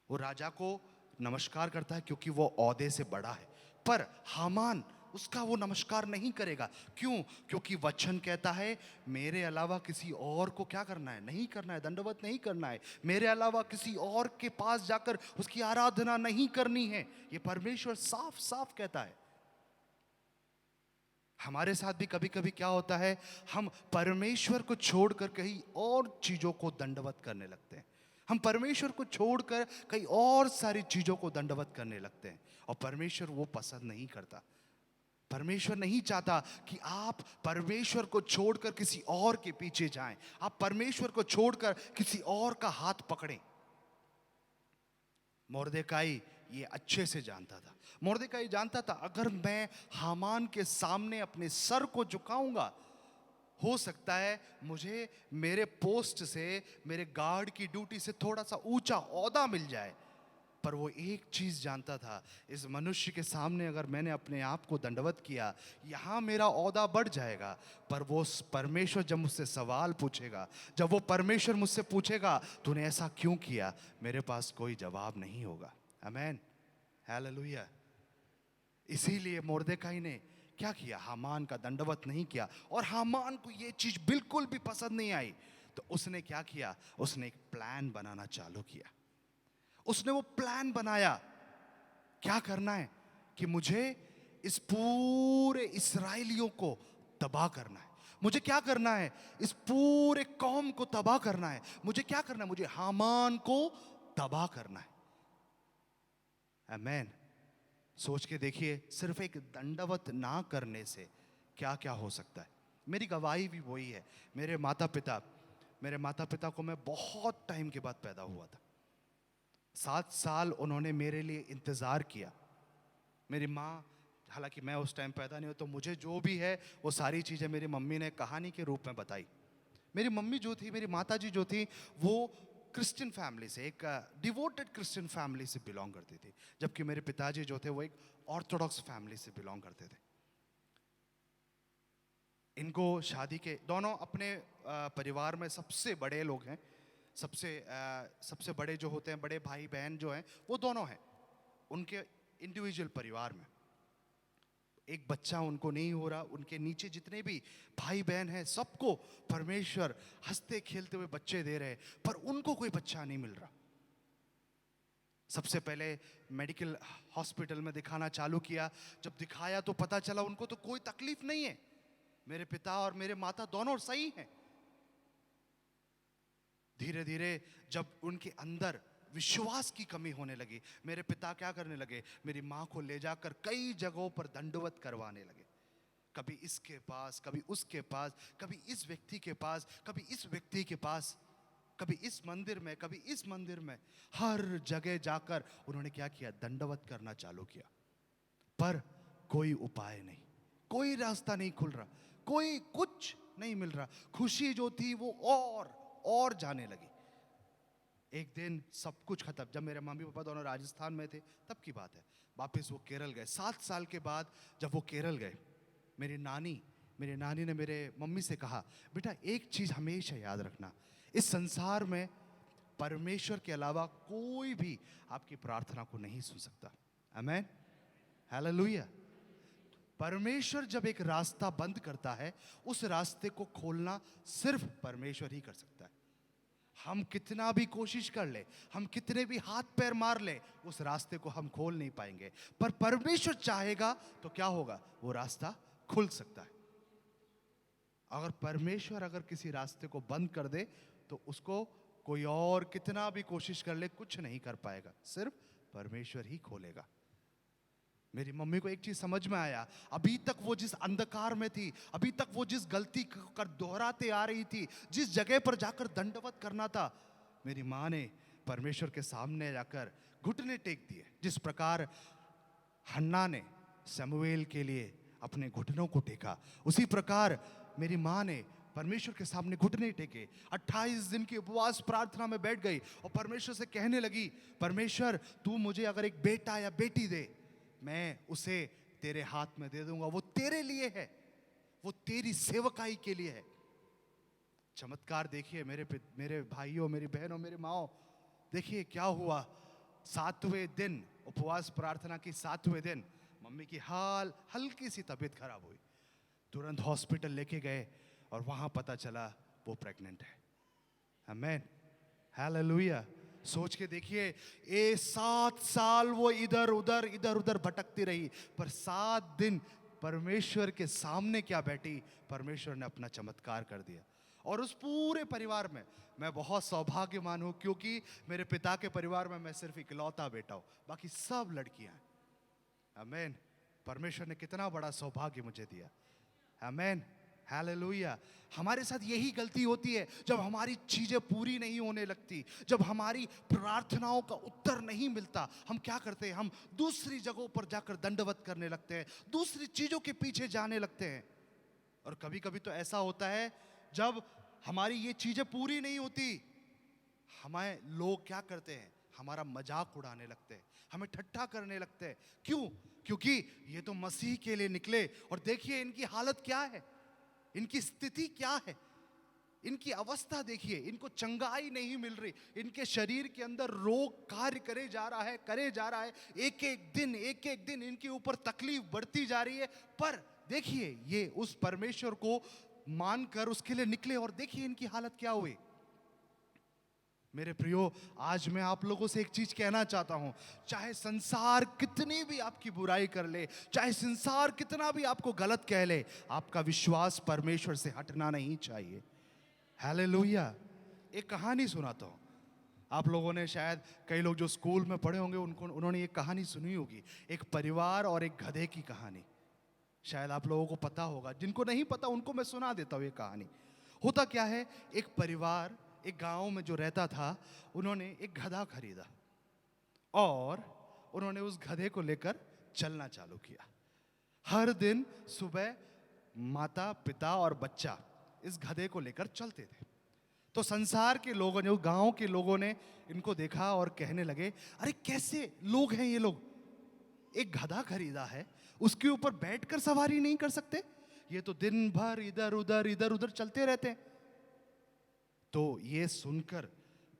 वो राजा को नमस्कार करता है क्योंकि वो ओहदे से बड़ा है, पर हामान उसका वो नमस्कार नहीं करेगा। क्यों? क्योंकि वचन कहता है, मेरे अलावा किसी और को क्या करना है? नहीं करना है, दंडवत नहीं करना है। मेरे अलावा किसी और के पास जाकर उसकी आराधना नहीं करनी है। ये परमेश्वर साफ साफ कहता है। हमारे साथ भी कभी कभी क्या होता है, हम परमेश्वर को छोड़कर कहीं और चीजों को दंडवत करने लगते हैं। हम परमेश्वर को छोड़कर कई और सारी चीजों को दंडवत करने लगते हैं, और परमेश्वर वो पसंद नहीं करता। परमेश्वर नहीं चाहता कि आप परमेश्वर को छोड़कर किसी और के पीछे जाएं, आप परमेश्वर को छोड़कर किसी और का हाथ पकड़ें। मोर्देकाई ये अच्छे से जानता था। मुर्दकाई जानता था अगर मैं हामान के सामने अपने सर को झुकाऊंगा, हो सकता है मुझे मेरे पोस्ट से, मेरे गार्ड की ड्यूटी से थोड़ा सा ऊंचा ओहदा मिल जाए। पर वो एक चीज जानता था, इस मनुष्य के सामने अगर मैंने अपने आप को दंडवत किया, यहाँ मेरा ओहदा बढ़ जाएगा, पर वो परमेश्वर जब मुझसे सवाल पूछेगा, जब वो परमेश्वर मुझसे पूछेगा तूने ऐसा क्यों किया, मेरे पास कोई जवाब नहीं होगा। आमीन, हालेलुया। इसीलिए मुर्दकाई ने क्या किया, हामान का दंडवत नहीं किया। और हामान को ये चीज बिल्कुल भी पसंद नहीं आई, तो उसने क्या किया, उसने एक प्लान बनाना चालू किया। उसने वो प्लान बनाया, क्या करना है कि मुझे इस पूरे इस्राएलियों को तबाह करना है। मुझे क्या करना है, इस पूरे कौम को तबाह करना है। मुझे क्या करना है, मुझे हामान को तबाह करना है। आमीन। सोच के देखिए, सिर्फ एक दंडवत ना करने से क्या क्या हो सकता है। मेरी गवाही भी वही है। मेरे माता पिता को मैं बहुत टाइम के बाद पैदा हुआ था। 7 साल उन्होंने मेरे लिए इंतज़ार किया। मेरी माँ, हालांकि मैं उस टाइम पैदा नहीं हुआ, तो मुझे जो भी है वो सारी चीज़ें मेरी मम्मी ने कहानी के रूप में बताई। मेरी मम्मी जो थी, मेरी माता जी जो थी, वो क्रिश्चियन फैमिली से, एक डिवोटेड क्रिश्चियन फैमिली से बिलोंग करती थी, जबकि मेरे पिताजी जो थे वो एक ऑर्थोडॉक्स फैमिली से बिलोंग करते थे। इनको शादी के, दोनों अपने परिवार में सबसे बड़े लोग हैं। सबसे बड़े जो होते हैं, बड़े भाई बहन जो हैं, वो दोनों हैं। उनके इंडिविजुअल परिवार में एक बच्चा उनको नहीं हो रहा, उनके नीचे जितने भी भाई बहन हैं सबको परमेश्वर हंसते खेलते हुए बच्चे दे रहे, पर उनको कोई बच्चा नहीं मिल रहा। सबसे पहले मेडिकल हॉस्पिटल में दिखाना चालू किया। जब दिखाया तो पता चला उनको तो कोई तकलीफ नहीं है, मेरे पिता और मेरे माता दोनों सही हैं। धीरे धीरे जब उनके अंदर विश्वास की कमी होने लगी, मेरे पिता क्या करने लगे, मेरी माँ को ले जाकर कई जगहों पर दंडवत करवाने लगे। कभी इसके पास, कभी उसके पास, कभी इस व्यक्ति के पास, कभी इस व्यक्ति के पास, कभी इस मंदिर में, कभी इस मंदिर में। हर जगह जाकर उन्होंने क्या किया, दंडवत करना चालू किया। पर कोई उपाय नहीं, कोई रास्ता नहीं खुल रहा, कोई कुछ नहीं मिल रहा। खुशी जो थी वो और जाने लगी। एक दिन सब कुछ खत्म। जब मेरे मम्मी पापा दोनों राजस्थान में थे तब की बात है, वापस वो केरल गए। 7 साल के बाद जब वो केरल गए, मेरी नानी ने मेरे मम्मी से कहा, बेटा एक चीज़ हमेशा याद रखना, इस संसार में परमेश्वर के अलावा कोई भी आपकी प्रार्थना को नहीं सुन सकता। आमीन, हालेलुया। परमेश्वर जब एक रास्ता बंद करता है, उस रास्ते को खोलना सिर्फ परमेश्वर ही कर सकता है। हम कितना भी कोशिश कर ले, हम कितने भी हाथ पैर मार ले, उस रास्ते को हम खोल नहीं पाएंगे। पर परमेश्वर चाहेगा तो क्या होगा, वो रास्ता खुल सकता है। अगर परमेश्वर किसी रास्ते को बंद कर दे तो उसको कोई और कितना भी कोशिश कर ले कुछ नहीं कर पाएगा, सिर्फ परमेश्वर ही खोलेगा। मेरी मम्मी को एक चीज समझ में आया, अभी तक वो जिस अंधकार में थी, अभी तक वो जिस गलती कर दोहराते आ रही थी, जिस जगह पर जाकर दंडवत करना था, मेरी माँ ने परमेश्वर के सामने जाकर घुटने टेक दिए। जिस प्रकार हन्ना ने शमूएल के लिए अपने घुटनों को टेका, उसी प्रकार मेरी माँ ने परमेश्वर के सामने घुटने टेके। 28 दिन की उपवास प्रार्थना में बैठ गई और परमेश्वर से कहने लगी, परमेश्वर तू मुझे अगर एक बेटा या बेटी दे, मैं उसे तेरे हाथ में दे दूंगा। वो तेरे लिए है, वो तेरी सेवकाई के लिए है। चमत्कार देखिए मेरे भाइयों, मेरी बहनों, मेरे माओ, देखिए क्या हुआ। 7वें दिन उपवास प्रार्थना की 7वें दिन मम्मी की हल्की सी तबीयत खराब हुई। तुरंत हॉस्पिटल लेके गए और वहां पता चला वो प्रेग्नेंट है। आमीन, हालेलुया। सोच के देखिए, 7 साल वो इधर उधर भटकती रही, पर 7 दिन परमेश्वर के सामने क्या बैठी, परमेश्वर ने अपना चमत्कार कर दिया। और उस पूरे परिवार में मैं बहुत सौभाग्यवान हूं, क्योंकि मेरे पिता के परिवार में मैं सिर्फ इकलौता बेटा हूं, बाकी सब लड़कियां हैं। आमीन, परमेश्वर ने कितना बड़ा सौभाग्य मुझे दिया। आमीन, हालेलुया। हमारे साथ यही गलती होती है, जब हमारी चीजें पूरी नहीं होने लगती, जब हमारी प्रार्थनाओं का उत्तर नहीं मिलता, हम क्या करते हैं? हम दूसरी जगहों पर जाकर दंडवत करने लगते हैं, दूसरी चीजों के पीछे जाने लगते हैं। और कभी कभी तो ऐसा होता है, जब हमारी ये चीजें पूरी नहीं होती, हमें लोग क्या करते हैं? हमारा मजाक उड़ाने लगते हैं, हमें ठट्ठा करने लगते हैं। क्यों? क्योंकि ये तो मसीह के लिए निकले, और देखिए इनकी हालत क्या है, इनकी स्थिति क्या है, इनकी अवस्था देखिए, इनको चंगाई नहीं मिल रही, इनके शरीर के अंदर रोग कार्य करे जा रहा है, करे जा रहा है। एक एक दिन इनके ऊपर तकलीफ बढ़ती जा रही है। पर देखिए, ये उस परमेश्वर को मानकर उसके लिए निकले, और देखिए इनकी हालत क्या हुई। मेरे प्रियो, आज मैं आप लोगों से एक चीज कहना चाहता हूं, चाहे संसार कितनी भी आपकी बुराई कर ले, चाहे संसार कितना भी आपको गलत कह ले, आपका विश्वास परमेश्वर से हटना नहीं चाहिए। हालेलुया। एक कहानी सुनाता हूं। आप लोगों ने शायद, कई लोग जो स्कूल में पढ़े होंगे उन्होंने एक कहानी सुनी होगी, एक परिवार और एक गधे की कहानी। शायद आप लोगों को पता होगा, जिनको नहीं पता उनको मैं सुना देता हूं ये कहानी। होता क्या है, एक परिवार एक गांव में जो रहता था, उन्होंने एक गधा खरीदा और उन्होंने उस गधे को लेकर चलना चालू किया। हर दिन सुबह माता पिता और बच्चा इस गधे को लेकर चलते थे। तो संसार के लोगों ने, गांव के लोगों ने इनको देखा और कहने लगे, अरे कैसे लोग हैं ये लोग, एक गधा खरीदा है, उसके ऊपर बैठकर सवारी नहीं कर सकते, ये तो दिन भर इधर उधर चलते रहते हैं। तो ये सुनकर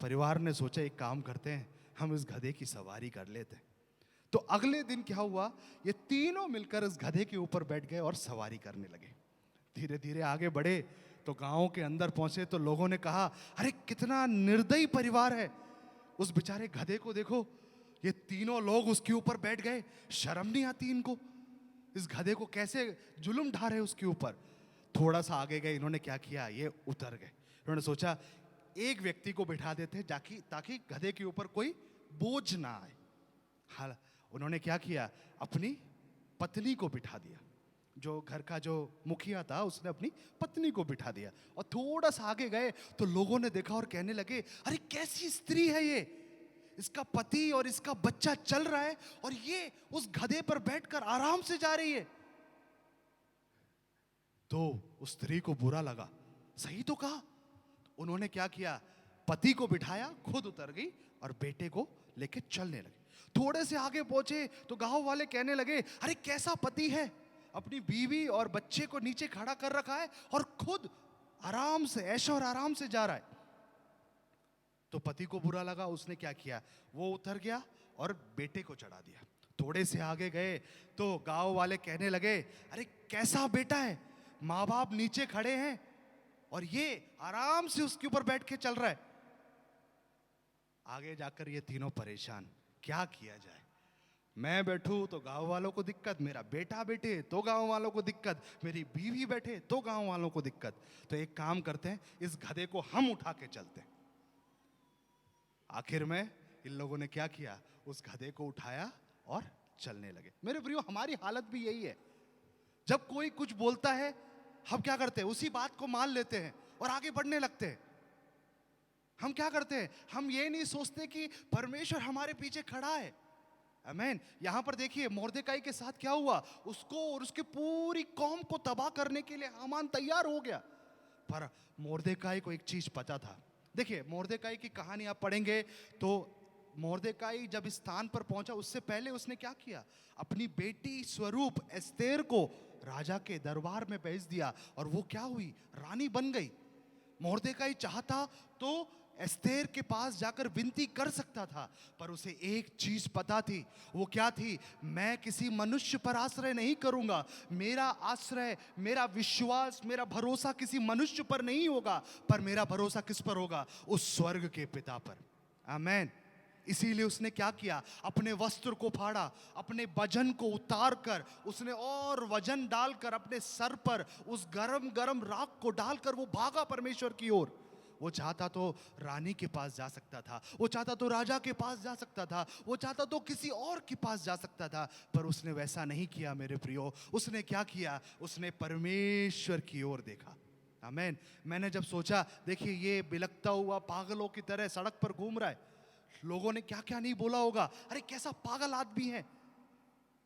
परिवार ने सोचा, एक काम करते हैं, हम इस गधे की सवारी कर लेते हैं। तो अगले दिन क्या हुआ, ये तीनों मिलकर इस गधे के ऊपर बैठ गए और सवारी करने लगे। धीरे धीरे आगे बढ़े तो गांव के अंदर पहुंचे तो लोगों ने कहा, अरे कितना निर्दयी परिवार है, उस बेचारे गधे को देखो, ये तीनों लोग उसके ऊपर बैठ गए, शर्म नहीं आती इनको, इस गधे को कैसे जुल्म ढा रहे उसके ऊपर। थोड़ा सा आगे गए, इन्होंने क्या किया, ये उतर गए। उन्होंने सोचा एक व्यक्ति को बिठा देते हैं ताकि गधे के ऊपर कोई बोझ ना आए। हाल उन्होंने क्या किया, अपनी पत्नी को बिठा दिया, जो घर का जो मुखिया था उसने अपनी पत्नी को बिठा दिया। और थोड़ा सा आगे गए तो लोगों ने देखा और कहने लगे, अरे कैसी स्त्री है ये, इसका पति और इसका बच्चा चल रहा है और ये उस गधे पर बैठकर आराम से जा रही है। तो उस स्त्री को बुरा लगा, सही तो कहा। उन्होंने क्या किया, पति को बिठाया, खुद उतर गई और बेटे को लेके चलने लगे। थोड़े से आगे पहुंचे तो गांव वाले कहने लगे, अरे कैसा पति है, अपनी बीवी और बच्चे को नीचे खड़ा कर रखा है और खुद आराम से, ऐशो और आराम से जा रहा है। तो पति को बुरा लगा, उसने क्या किया, वो उतर गया और बेटे को चढ़ा दिया। थोड़े से आगे गए तो गांव वाले कहने लगे, अरे कैसा बेटा है, माँ बाप नीचे खड़े हैं और ये आराम से उसके ऊपर बैठ के चल रहा है। आगे जाकर ये तीनों परेशान, क्या किया जाए, मैं बैठूं तो गांव वालों को दिक्कत, मेरा बेटा बैठे तो गांव वालों को दिक्कत, मेरी बीवी बैठे तो गांव वालों को दिक्कत। तो एक काम करते हैं, इस गधे को हम उठा के चलते हैं। आखिर में इन लोगों ने क्या किया, उस गधे को उठाया और चलने लगे। मेरे प्रियो, हमारी हालत भी यही है। जब कोई कुछ बोलता है, हम क्या करते हैं, उसी बात को मान लेते हैं और आगे बढ़ने लगते हैं। हम क्या करते हैं, हम ये नहीं सोचते कि परमेश्वर हमारे पीछे खड़ा है। आमीन। यहां पर देखिए मोर्देकाई के साथ क्या हुआ, उसको और उसकी पूरी कौम को तबाह करने के लिए हामान तैयार हो गया। पर मोर्देकाई को एक चीज पता था। देखिए मोर्देकाई की कहानी आप पढ़ेंगे तो मोर्देकाई जब इस स्थान पर पहुंचा, उससे पहले उसने क्या किया, अपनी बेटी स्वरूप एस्तेर को राजा के दरबार में भेज दिया और वो क्या हुई, रानी बन गई। मोर्देकाई चाहता तो एस्तेर के पास जाकर विनती कर सकता था, पर उसे एक चीज पता थी। वो क्या थी, मैं किसी मनुष्य पर आश्रय नहीं करूंगा। मेरा आश्रय, मेरा विश्वास, मेरा भरोसा किसी मनुष्य पर नहीं होगा, पर मेरा भरोसा किस पर होगा, उस स्वर्ग के पिता पर। आमीन। इसीलिए उसने क्या किया, अपने वस्त्र को फाड़ा, अपने वजन को उतार कर उसने और वजन डालकर अपने सर पर उस गरम गरम राख को डालकर वो भागा परमेश्वर की ओर। वो चाहता तो रानी के पास जा सकता था, वो चाहता तो राजा के पास जा सकता था, वो चाहता तो किसी और के पास जा सकता था, पर उसने वैसा नहीं किया मेरे प्रियो। उसने क्या किया? उसने परमेश्वर की ओर देखा। आमीन। मैंने जब सोचा, देखिए ये बिलखता हुआ पागलों की तरह सड़क पर घूम रहा है, लोगों ने क्या क्या नहीं बोला होगा, अरे कैसा पागल आदमी है,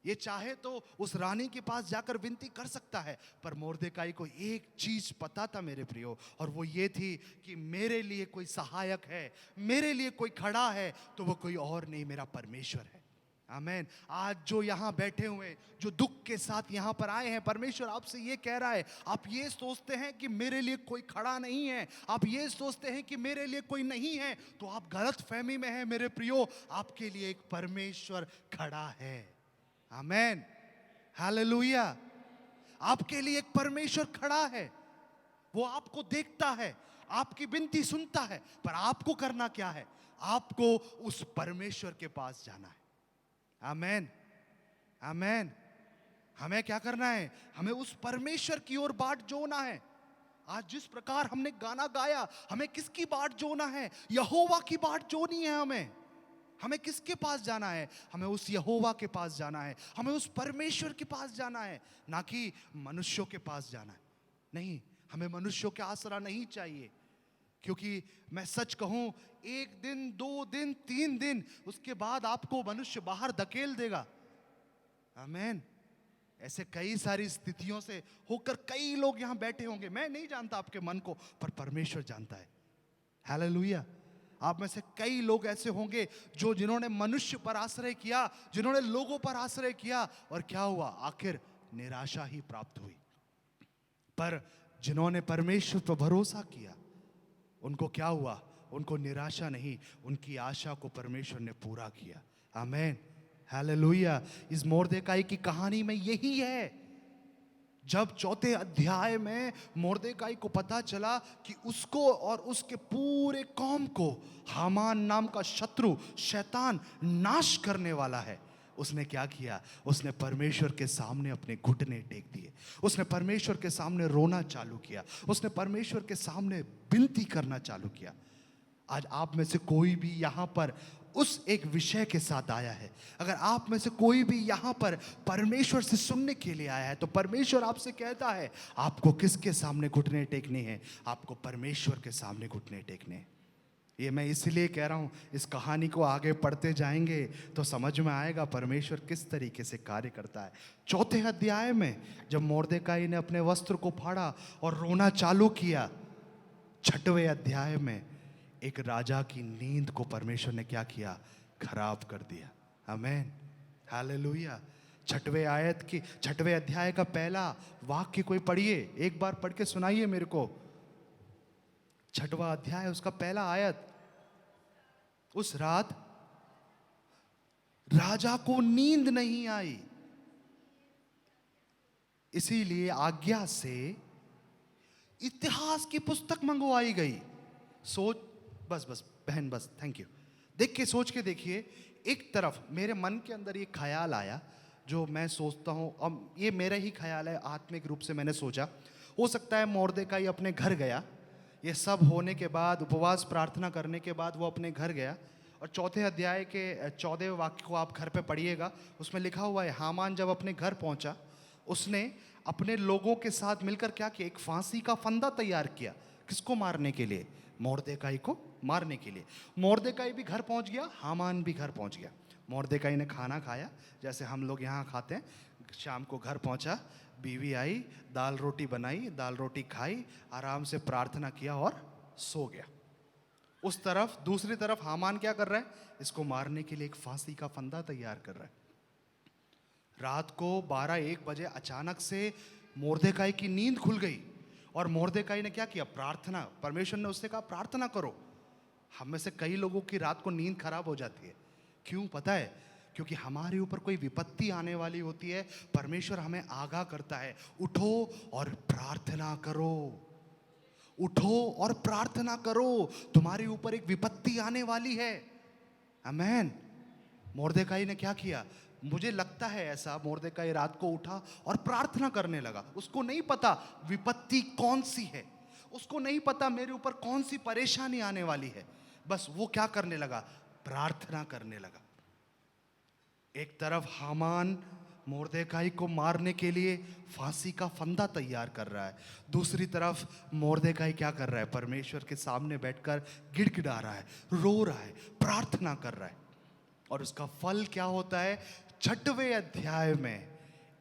ये चाहे तो उस रानी के पास जाकर विनती कर सकता है। पर मोर्देकाई को एक चीज पता था मेरे प्रियो, और वो ये थी कि मेरे लिए कोई सहायक है, मेरे लिए कोई खड़ा है, तो वो कोई और नहीं, मेरा परमेश्वर है। आमीन। आज जो यहाँ बैठे हुए, जो दुख के साथ यहाँ पर आए हैं, परमेश्वर आपसे ये कह रहा है, आप ये सोचते हैं कि मेरे लिए कोई खड़ा नहीं है, आप ये सोचते हैं कि मेरे लिए कोई नहीं है, तो आप गलत फहमी में हैं मेरे प्रियो। आपके लिए एक परमेश्वर खड़ा है। आमीन, हालेलुया। आपके लिए एक परमेश्वर खड़ा है, वो आपको देखता है, आपकी विनती सुनता है, पर आपको करना क्या है? आपको उस परमेश्वर के पास जाना है। आमीन, आमीन। हमें क्या करना है? हमें उस परमेश्वर की ओर बाट जोना है। आज जिस प्रकार हमने गाना गाया, हमें किसकी बाट जोना है? यहोवा की बाट जोनी है। हमें किसके पास जाना है? हमें उस यहोवा के पास जाना है, हमें उस परमेश्वर के पास जाना है, ना कि मनुष्यों के पास जाना है। नहीं, हमें मनुष्यों के आसरा नहीं चाहिए, क्योंकि मैं सच कहूं, एक दिन, 2 दिन, 3 दिन, उसके बाद आपको मनुष्य बाहर धकेल देगा। आमीन। ऐसे कई सारी स्थितियों से होकर कई लोग यहां बैठे होंगे, मैं नहीं जानता आपके मन को, पर परमेश्वर जानता है। हालेलुया। आप में से कई लोग ऐसे होंगे जिन्होंने मनुष्य पर आश्रय किया, जिन्होंने लोगों पर आश्रय किया, और क्या हुआ? आखिर निराशा ही प्राप्त हुई। पर जिन्होंने परमेश्वर पर भरोसा किया, उनको क्या हुआ? उनको निराशा नहीं, उनकी आशा को परमेश्वर ने पूरा किया। आमीन, हालेलुया। इस मोर्देकाई की कहानी में यही है। जब 4थे अध्याय में मोर्देकाई को पता चला कि उसको और उसके पूरे कौम को हामान नाम का शत्रु शैतान नाश करने वाला है, उसने क्या किया? उसने परमेश्वर के सामने अपने घुटने टेक दिए, उसने परमेश्वर के सामने रोना चालू किया, उसने परमेश्वर के सामने विनती करना चालू किया। आज आप में से कोई भी यहाँ पर उस एक विषय के साथ आया है, अगर आप में से कोई भी यहाँ पर परमेश्वर से सुनने के लिए आया है, तो परमेश्वर आपसे कहता है, आपको किसके सामने घुटने टेकने हैं? आपको परमेश्वर के सामने घुटने टेकने हैं। ये मैं इसलिए कह रहा हूँ, इस कहानी को आगे पढ़ते जाएंगे तो समझ में आएगा परमेश्वर किस तरीके से कार्य करता है। 4थे अध्याय में जब मोर्देकाई ने अपने वस्त्र को फाड़ा और रोना चालू किया, 6वें अध्याय में एक राजा की नींद को परमेश्वर ने क्या किया? खराब कर दिया। आमीन, हालेलुया। 6वें अध्याय का पहला वाक्य कोई पढ़िए, एक बार पढ़ के सुनाइए मेरे को। 6वां अध्याय, उसका पहला आयत। उस रात राजा को नींद नहीं आई, इसीलिए आज्ञा से इतिहास की पुस्तक मंगवाई गई। सोच, बस बहन, बस, थैंक यू। देख के, सोच के देखिए। एक तरफ मेरे मन के अंदर ये ख्याल आया, जो मैं सोचता हूँ, अब ये मेरा ही ख्याल है, आत्मिक रूप से मैंने सोचा, हो सकता है मोर्देकाई अपने घर गया, ये सब होने के बाद, उपवास प्रार्थना करने के बाद वो अपने घर गया, और 4थे अध्याय के 14वें वाक्य को आप घर पे पढ़िएगा, उसमें लिखा हुआ है, हामान जब अपने घर पहुंचा, उसने अपने लोगों के साथ मिलकर क्या किया? एक फांसी का फंदा तैयार किया। किसको मारने के लिए? मोर्देकाई को मारने के लिए। मोर्देकाई भी घर पहुंच गया, हामान भी घर पहुंच गया। मोर्देकाई ने खाना खाया, जैसे हम लोग यहाँ खाते हैं। शाम को घर पहुंचा, बीवी आई, दाल रोटी बनाई, दाल रोटी खाई, आराम से प्रार्थना किया और सो गया। उस तरफ, दूसरी तरफ हामान क्या कर रहा है? इसको मारने के लिए एक फांसी का फंदा तैयार कर रहा है। रात को 12-1 बजे अचानक से मोर्देकाई की नींद खुल गई, और मोर्देकाई ने क्या किया? प्रार्थना। परमेश्वर ने उससे कहा, प्रार्थना करो। हम में से कई लोगों की रात को नींद खराब हो जाती है। क्यों पता है? क्योंकि हमारे ऊपर कोई विपत्ति आने वाली होती है, परमेश्वर हमें आगाह करता है, उठो और प्रार्थना करो, उठो और प्रार्थना करो, तुम्हारे ऊपर एक विपत्ति आने वाली है। आमीन। मोर्देकाई ने क्या किया? मुझे लगता है ऐसा, मोर्देकाई रात को उठा और प्रार्थना करने लगा। उसको नहीं पता विपत्ति कौन सी है, उसको नहीं पता मेरे ऊपर कौन सी परेशानी आने वाली है, बस वो क्या करने लगा, प्रार्थना करने लगा। एक तरफ हामान मोर्देकाई को मारने के लिए फांसी का फंदा तैयार कर रहा है, दूसरी तरफ मोर्देकाई क्या कर रहा है, परमेश्वर के सामने बैठकर गिड़गिड़ा रहा है, रो रहा है, प्रार्थना कर रहा है। और उसका फल क्या होता है, 6वें अध्याय में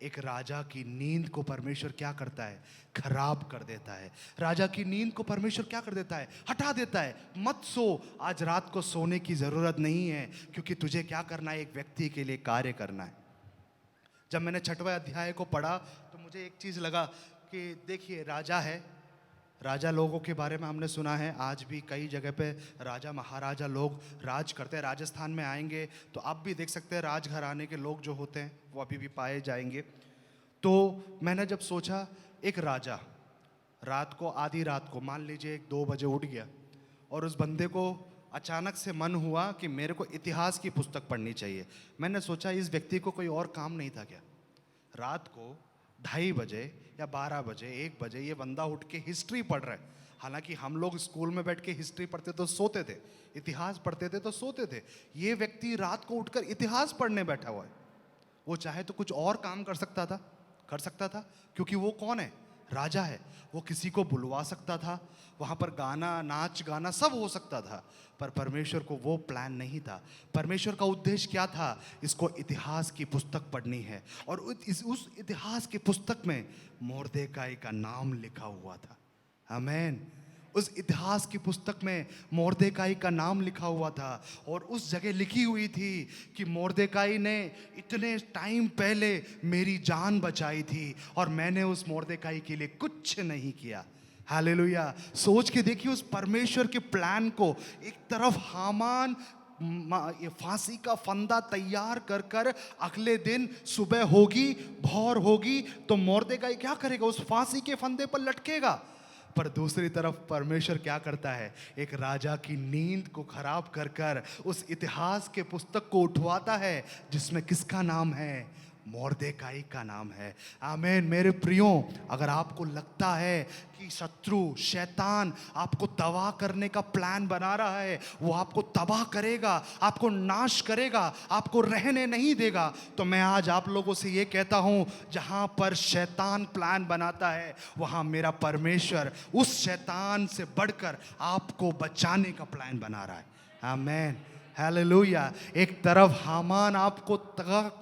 एक राजा की नींद को परमेश्वर क्या करता है, खराब कर देता है। राजा की नींद को परमेश्वर क्या कर देता है, हटा देता है। मत सो, आज रात को सोने की जरूरत नहीं है, क्योंकि तुझे क्या करना है, एक व्यक्ति के लिए कार्य करना है। जब मैंने 6वें अध्याय को पढ़ा तो मुझे एक चीज लगा कि देखिए, राजा है, राजा लोगों के बारे में हमने सुना है, आज भी कई जगह पे राजा महाराजा लोग राज करते हैं। राजस्थान में आएंगे तो आप भी देख सकते हैं, राजघराने के लोग जो होते हैं वो अभी भी पाए जाएंगे। तो मैंने जब सोचा, एक राजा रात को, आधी रात को, मान लीजिए 1-2 बजे उठ गया, और उस बंदे को अचानक से मन हुआ कि मेरे को इतिहास की पुस्तक पढ़नी चाहिए। मैंने सोचा, इस व्यक्ति को कोई और काम नहीं था क्या? रात को 2:30 बजे या 12 बजे, 1 बजे ये बंदा उठ के हिस्ट्री पढ़ रहा है। हालांकि हम लोग स्कूल में बैठ के हिस्ट्री पढ़ते तो सोते थे, इतिहास पढ़ते थे तो सोते थे। ये व्यक्ति रात को उठकर इतिहास पढ़ने बैठा हुआ है। वो चाहे तो कुछ और काम कर सकता था, क्योंकि वो कौन है, राजा है। वो किसी को बुलवा सकता था, वहाँ पर गाना, नाच गाना सब हो सकता था, पर परमेश्वर को वो प्लान नहीं था। परमेश्वर का उद्देश्य क्या था, इसको इतिहास की पुस्तक पढ़नी है। और उस इतिहास की पुस्तक में मोर्देकाई का नाम लिखा हुआ था। आमीन। उस इतिहास की पुस्तक में मोर्देकाई का नाम लिखा हुआ था, और उस जगह लिखी हुई थी कि मोर्देकाई ने इतने टाइम पहले मेरी जान बचाई थी, और मैंने उस मोर्देकाई के लिए कुछ नहीं किया। हालेलुया। सोच के देखिए उस परमेश्वर के प्लान को। एक तरफ हामान ये फांसी का फंदा तैयार कर कर अगले दिन सुबह होगी, भोर होगी तो मोर्देकाई क्या करेगा, उस फांसी के फंदे पर लटकेगा। पर दूसरी तरफ परमेश्वर क्या करता है, एक राजा की नींद को खराब कर कर उस इतिहास के पुस्तक को उठवाता है, जिसमें किसका नाम है, मोर्देकाई का नाम है। आमीन। मेरे प्रियो, अगर आपको लगता है कि शत्रु शैतान आपको तबाह करने का प्लान बना रहा है, वो आपको तबाह करेगा, आपको नाश करेगा, आपको रहने नहीं देगा, तो मैं आज आप लोगों से ये कहता हूं, जहां पर शैतान प्लान बनाता है, वहां मेरा परमेश्वर उस शैतान से बढ़कर आपको बचाने का प्लान बना रहा है। आमीन। हालेलुया। एक तरफ हामान आपको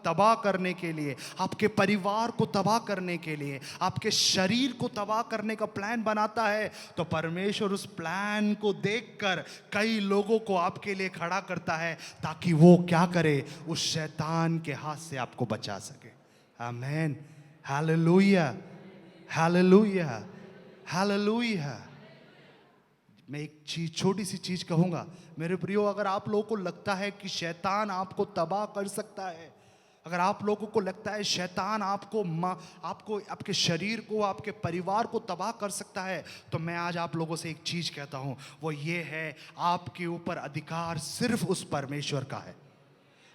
तबाह करने के लिए, आपके परिवार को तबाह करने के लिए, आपके शरीर को तबाह करने का प्लान बनाता है, तो परमेश्वर उस प्लान को देखकर कई लोगों को आपके लिए खड़ा करता है, ताकि वो क्या करे, उस शैतान के हाथ से आपको बचा सके। आमीन। Hallelujah, hallelujah, hallelujah. मैं एक चीज, छोटी सी चीज कहूंगा मेरे प्रियो, अगर आप लोगों को लगता है कि शैतान आपको तबाह कर सकता है, अगर आप लोगों को लगता है शैतान आपको आपके शरीर को, आपके परिवार को तबाह कर सकता है, तो मैं आज आप लोगों से एक चीज कहता हूं, वो ये है, आपके ऊपर अधिकार सिर्फ उस परमेश्वर का है।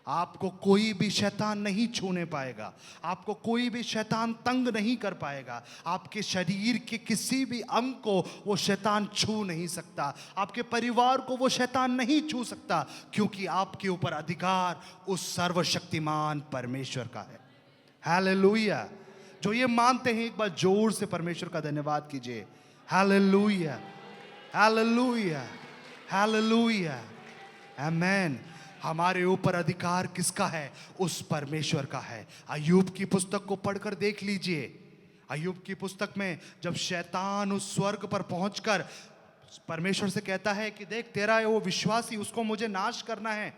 आपको कोई भी शैतान नहीं छूने पाएगा, आपको कोई भी शैतान तंग नहीं कर पाएगा, आपके शरीर के किसी भी अंग को वो शैतान छू नहीं सकता, आपके परिवार को वो शैतान नहीं छू सकता, क्योंकि आपके ऊपर अधिकार उस सर्वशक्तिमान परमेश्वर का है। हालेलुया। जो ये मानते हैं एक बार जोर से परमेश्वर का धन्यवाद कीजिए। Hallelujah, hallelujah, hallelujah. आमीन। हमारे ऊपर अधिकार किसका है, उस परमेश्वर का है। अय्यूब की पुस्तक को पढ़कर देख लीजिए। अय्यूब की पुस्तक में जब शैतान उस स्वर्ग पर पहुंचकर परमेश्वर से कहता है कि देख, तेरा वो विश्वासी, उसको मुझे नाश करना है,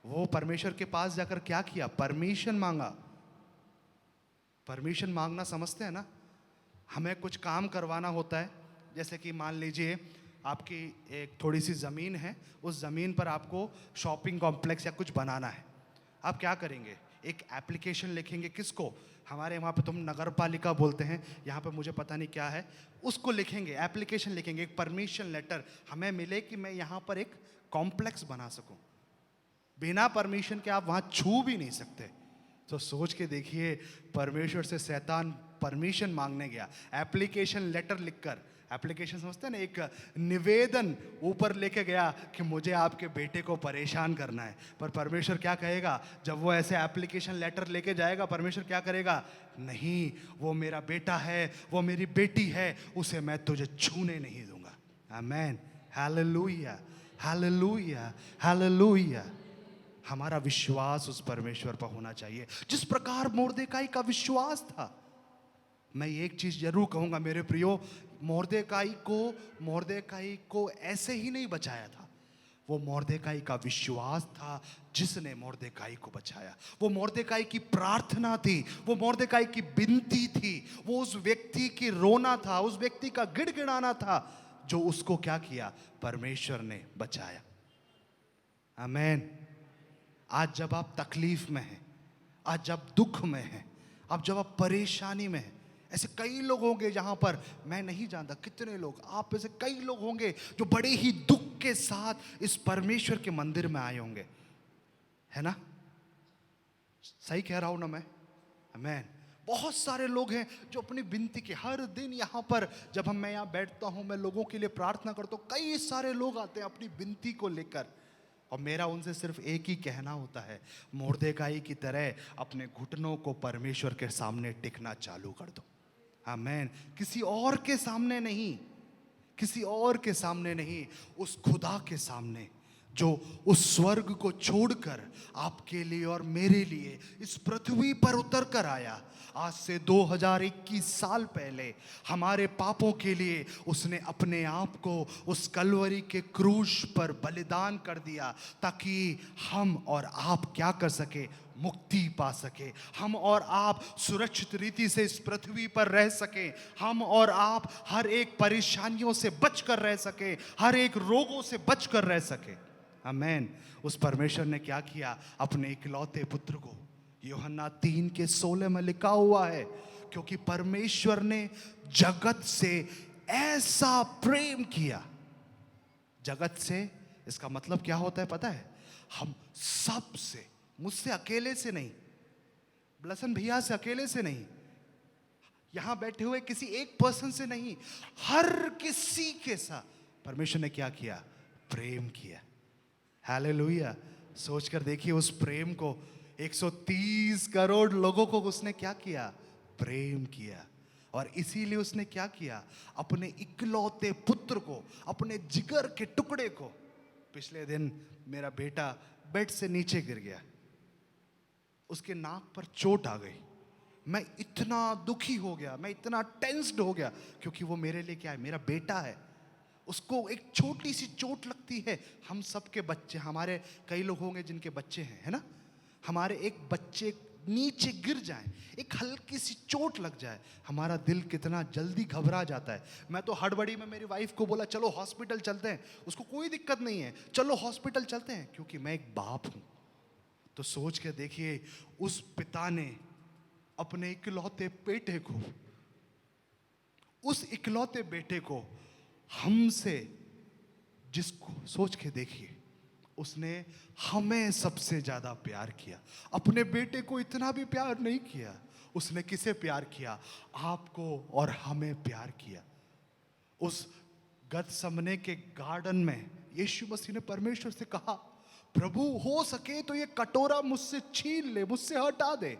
वो परमेश्वर के पास जाकर क्या किया, परमिशन मांगा। परमिशन मांगना समझते हैं ना, हमें कुछ काम करवाना होता है, जैसे कि मान लीजिए आपकी एक थोड़ी सी ज़मीन है, उस ज़मीन पर आपको शॉपिंग कॉम्प्लेक्स या कुछ बनाना है। आप क्या करेंगे, एक एप्लीकेशन लिखेंगे, किसको, हमारे वहाँ पे तुम नगर पालिका बोलते हैं, यहाँ पे मुझे पता नहीं क्या है, उसको लिखेंगे, एप्लीकेशन लिखेंगे, एक परमिशन लेटर हमें मिले कि मैं यहाँ पर एक कॉम्प्लेक्स बना सकूँ। बिना परमिशन के आप वहाँ छू भी नहीं सकते। तो सोच के देखिए, परमेश्वर से शैतान परमिशन मांगने गया, एप्लीकेशन लेटर लिखकर, एप्लीकेशन समझते हैं ना, एक निवेदन ऊपर लेके गया कि मुझे आपके बेटे को परेशान करना है। पर परमेश्वर क्या कहेगा जब वो ऐसे एप्लीकेशन लेटर लेके जाएगा? परमेश्वर क्या करेगा? नहीं, वो मेरा बेटा है, वो मेरी बेटी है, उसे मैं तुझे छूने नहीं दूंगा। आमेन, हालेलुया, हालेलुया, हालेलुया। हमारा विश्वास उस परमेश्वर पर होना चाहिए जिस प्रकार मोर्देकाई का विश्वास था। मैं एक चीज जरूर कहूंगा मेरे प्रियो, मोर्देकाई को ऐसे ही नहीं बचाया था। वो मोर्देकाई का विश्वास था जिसने मोर्देकाई को बचाया। वो मोर्देकाई की प्रार्थना थी, वो मोर्देकाई की विनती थी, वो उस व्यक्ति की रोना था, उस व्यक्ति का गिड़गिड़ाना था, जो उसको क्या किया? परमेश्वर ने बचाया। आमेन। आज जब आप तकलीफ में हैं, आज जब दुख में हैं, अब जब आप परेशानी में हैं, ऐसे कई लोग होंगे जहां पर, मैं नहीं जानता कितने लोग, आप ऐसे कई लोग होंगे जो बड़े ही दुख के साथ इस परमेश्वर के मंदिर में आए होंगे, है ना? सही कह रहा हूं ना मैं? आमेन। बहुत सारे लोग हैं जो अपनी विनती के, हर दिन यहाँ पर जब मैं यहाँ बैठता हूँ, मैं लोगों के लिए प्रार्थना करता हूँ, कई सारे लोग आते हैं अपनी विनती को लेकर, और मेरा उनसे सिर्फ एक ही कहना होता है, मोर्देकाई की तरह अपने घुटनों को परमेश्वर के सामने टिकना चालू कर दो। आमेन। किसी और के सामने नहीं, किसी और के सामने नहीं, उस खुदा के सामने जो उस स्वर्ग को छोड़कर आपके लिए और मेरे लिए इस पृथ्वी पर उतर कर आया। आज से 2021 साल पहले हमारे पापों के लिए उसने अपने आप को उस कलवरी के क्रूस पर बलिदान कर दिया, ताकि हम और आप क्या कर सके? मुक्ति पा सके, हम और आप सुरक्षित रीति से इस पृथ्वी पर रह सके, हम और आप हर एक परेशानियों से बचकर रह सके, हर एक रोगों से बचकर रह सके। आमेन। उस परमेश्वर ने क्या किया? अपने इकलौते पुत्र को, यूहन्ना 3:16 में लिखा हुआ है, क्योंकि परमेश्वर ने जगत से ऐसा प्रेम किया। जगत से, इसका मतलब क्या होता है पता है? हम सब से, मुझसे अकेले से नहीं, ब्लसन भैया से अकेले से नहीं, यहां बैठे हुए किसी एक पर्सन से नहीं, हर किसी के साथ परमेश्वर ने क्या किया? प्रेम किया। हालेलुया। सोचकर देखिए उस प्रेम को, 130 करोड़ लोगों को उसने क्या किया? प्रेम किया। और इसीलिए उसने क्या किया? अपने इकलौते पुत्र को, अपने जिगर के टुकड़े को। पिछले दिन मेरा बेटा बेड से नीचे गिर गया, उसके नाक पर चोट आ गई। मैं इतना दुखी हो गया, मैं इतना टेंस्ड हो गया, क्योंकि वो मेरे लिए क्या है? मेरा बेटा है। उसको एक छोटी सी चोट लगती है, हम सबके बच्चे, हमारे कई लोग होंगे जिनके बच्चे हैं, है ना? हमारे एक बच्चे नीचे गिर जाए, एक हल्की सी चोट लग जाए, हमारा दिल कितना जल्दी घबरा जाता है। मैं तो हड़बड़ी में मेरी वाइफ को बोला चलो हॉस्पिटल चलते हैं, उसको कोई दिक्कत नहीं है, चलो हॉस्पिटल चलते हैं, क्योंकि मैं एक बाप हूं। तो सोच के देखिए, उस पिता ने अपने इकलौते बेटे को, उस इकलौते बेटे को हमसे, जिसको सोच के देखिए, उसने हमें सबसे ज्यादा प्यार किया। अपने बेटे को इतना भी प्यार नहीं किया। उसने किसे प्यार किया? आपको और हमें प्यार किया। उस गतसमने के गार्डन में यीशु मसीह ने परमेश्वर से कहा, प्रभु हो सके तो ये कटोरा मुझसे छीन ले, मुझसे हटा दे।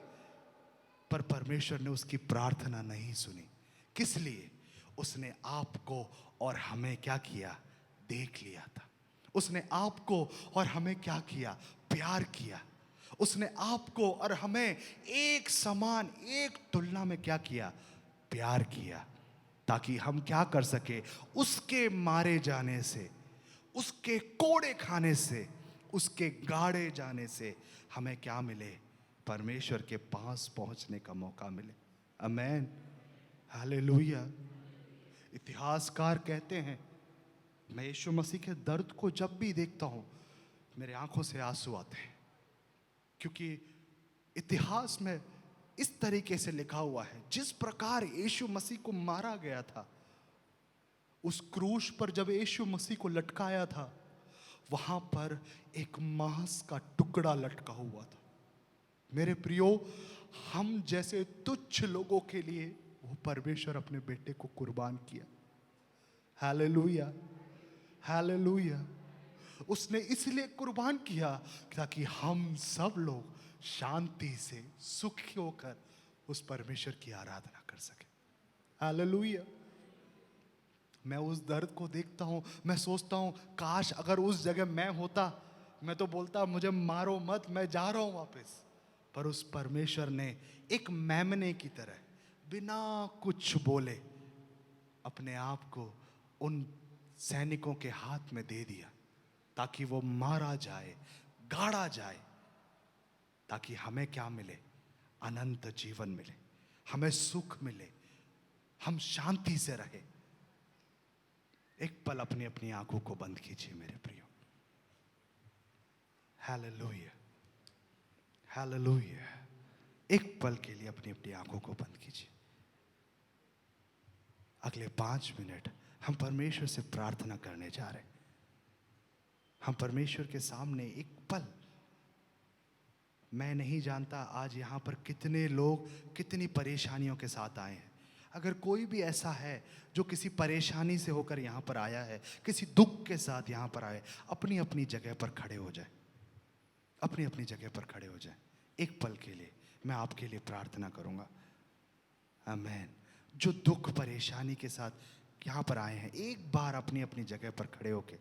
पर परमेश्वर ने उसकी प्रार्थना नहीं सुनी। किस लिए? उसने आपको और हमें क्या किया? देख लिया था। उसने आपको और हमें क्या किया? प्यार किया। उसने आपको और हमें एक समान, एक तुलना में क्या किया? प्यार किया, ताकि हम क्या कर सके? उसके मारे जाने से, उसके कोड़े खाने से, उसके गाड़े जाने से हमें क्या मिले? परमेश्वर के पास पहुंचने का मौका मिले। आमेन, हालेलुया। इतिहासकार कहते हैं, मैं यीशु मसीह के दर्द को जब भी देखता हूं, मेरे आंखों से आंसू आते हैं, क्योंकि इतिहास में इस तरीके से लिखा हुआ है, जिस प्रकार यीशु मसीह को मारा गया था, उस क्रूस पर जब यीशु मसीह को लटकाया था, वहां पर एक मांस का टुकड़ा लटका हुआ था। मेरे प्रियो, हम जैसे तुच्छ लोगों के लिए वो परमेश्वर अपने बेटे को कुर्बान किया। Hallelujah, hallelujah. उसने इसलिए कुर्बान किया ताकि हम सब लोग शांति से सुखी होकर उस परमेश्वर की आराधना कर सके। हालेलुया। मैं उस दर्द को देखता हूं, मैं सोचता हूं काश अगर उस जगह मैं होता, मैं तो बोलता मुझे मारो मत, मैं जा रहा हूं वापस। पर उस परमेश्वर ने एक मेमने की तरह बिना कुछ बोले अपने आप को उन सैनिकों के हाथ में दे दिया ताकि वो मारा जाए, गाड़ा जाए, ताकि हमें क्या मिले? अनंत जीवन मिले, हमें सुख मिले, हम शांति से रहे। एक पल अपनी अपनी आंखों को बंद कीजिए मेरे प्रियो। Hallelujah, hallelujah. एक पल के लिए अपनी अपनी आंखों को बंद कीजिए। अगले 5 मिनट हम परमेश्वर से प्रार्थना करने जा रहे हैं। हम परमेश्वर के सामने एक पल, मैं नहीं जानता आज यहां पर कितने लोग कितनी परेशानियों के साथ आए हैं। अगर कोई भी ऐसा है जो किसी परेशानी से होकर यहां पर आया है, किसी दुख के साथ यहां पर आए, अपनी अपनी जगह पर खड़े हो जाए, अपनी अपनी जगह पर खड़े हो जाए। एक पल के लिए मैं आपके लिए प्रार्थना करूंगा। आमीन। जो दुख परेशानी के साथ यहां पर आए हैं, एक बार अपनी अपनी जगह पर खड़े होके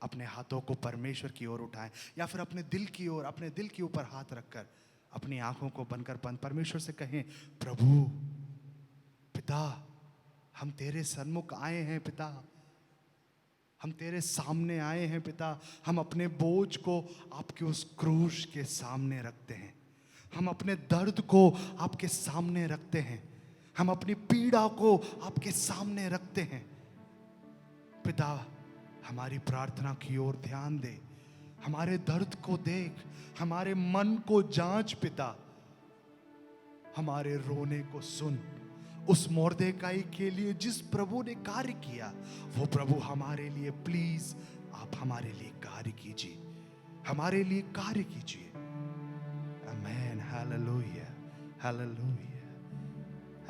अपने हाथों को परमेश्वर की ओर उठाएं, या फिर अपने दिल की ओर, अपने दिल के ऊपर हाथ रखकर अपनी आंखों को बंद कर परमेश्वर से कहें, प्रभु पिता, हम तेरे सन्मुख आए हैं पिता, हम तेरे सामने आए हैं पिता। हम अपने बोझ को आपके उस क्रूस के सामने रखते हैं, हम अपने दर्द को आपके सामने रखते हैं, हम अपनी पीड़ा को आपके सामने रखते हैं पिता। हमारी प्रार्थना की ओर ध्यान दे, हमारे दर्द को देख, हमारे मन को जांच पिता, हमारे रोने को सुन। उस मोर्देकाई के लिए जिस प्रभु ने कार्य किया, वो प्रभु हमारे लिए प्लीज आप हमारे लिए कार्य कीजिए, हमारे लिए कार्य कीजिए। आमीन, हालेलुया, हालेलुया,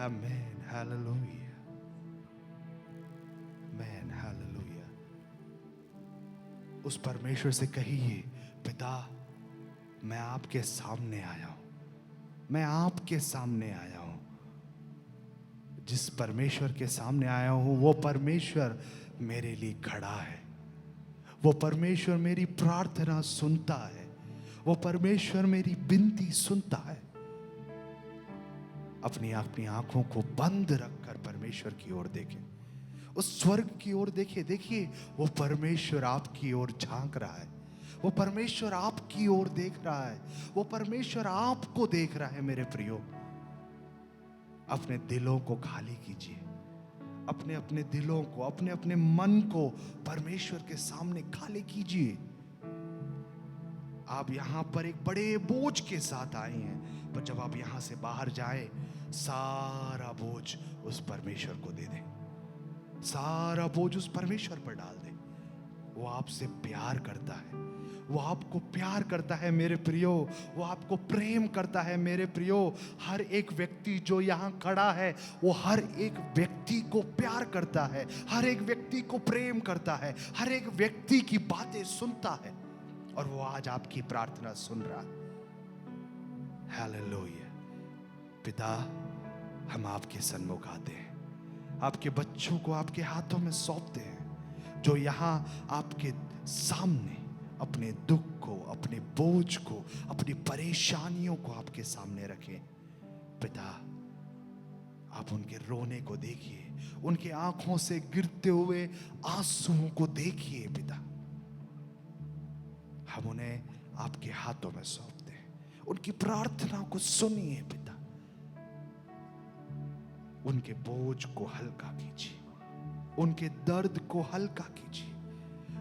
आमीन, हालेलुया, आमीन, हालेलुया। उस परमेश्वर से कहिए, पिता मैं आपके सामने आया हूं, मैं आपके सामने आया हूं। जिस परमेश्वर के सामने आया हूं वो परमेश्वर मेरे लिए खड़ा है, वो परमेश्वर मेरी प्रार्थना सुनता है, वो परमेश्वर मेरी विनती सुनता है। अपनी अपनी आंखों को बंद रखकर परमेश्वर की ओर देखें, उस स्वर्ग की ओर देखिए। देखिए वो परमेश्वर आपकी ओर झांक रहा है, वो परमेश्वर आपकी ओर देख रहा है, वो परमेश्वर आपको देख रहा है मेरे प्रियो। अपने दिलों को खाली कीजिए, अपने अपने दिलों को, अपने अपने मन को परमेश्वर के सामने खाली कीजिए। आप यहां पर एक बड़े बोझ के साथ आए हैं, पर जब आप यहां से बाहर जाएं, सारा बोझ उस परमेश्वर को दे दें, सारा बोझ उस परमेश्वर पर डाल दें। वो आपसे प्यार करता है, वो आपको प्यार करता है मेरे प्रियो, वो आपको प्रेम करता है मेरे प्रियो। हर एक व्यक्ति जो यहाँ खड़ा है, वो हर एक व्यक्ति को प्यार करता है, हर एक व्यक्ति को प्रेम करता है, हर एक व्यक्ति की बातें सुनता है, और वो आज आपकी प्रार्थना सुन रहा है। हालेलुया। पिता, हम आपके सन्मुख आते हैं, आपके बच्चों को आपके हाथों में सौंपते हैं, जो यहाँ आपके सामने अपने दुख को, अपने बोझ को, अपनी परेशानियों को आपके सामने रखें। पिता, आप उनके रोने को देखिए, उनके आंखों से गिरते हुए आंसुओं को देखिए पिता। हम उन्हें आपके हाथों में सौंपते हैं, उनकी प्रार्थना को सुनिए पिता, उनके बोझ को हल्का कीजिए, उनके दर्द को हल्का कीजिए।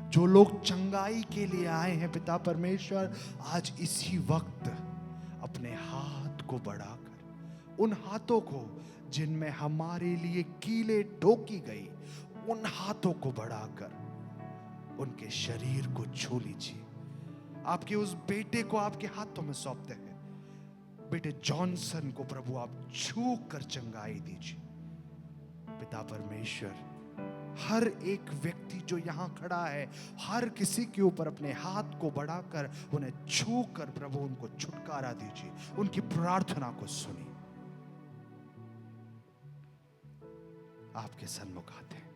जो लोग चंगाई के लिए आए हैं पिता परमेश्वर, आज इसी वक्त अपने हाथ को बढ़ाकर, उन हाथों को जिनमें हमारे लिए कीलें ठोकी गई, उन हाथों को बढ़ाकर उनके शरीर को छू लीजिए। आपके उस बेटे को आपके हाथों में सौंपते हैं, बेटे जॉनसन को प्रभु आप छू कर चंगाई दीजिए, पिता परमेश्वर हर एक व्यक्ति जो यहाँ खड़ा है, हर किसी के ऊपर अपने हाथ को बढ़ाकर उन्हें छू कर प्रभु उनको छुटकारा दीजिए, उनकी प्रार्थना को सुनिए। आपके सन्मुख आते हैं,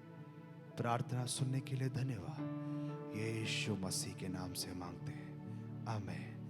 प्रार्थना सुनने के लिए धन्यवाद। यीशु मसीह के नाम से मांगते हैं, आमीन।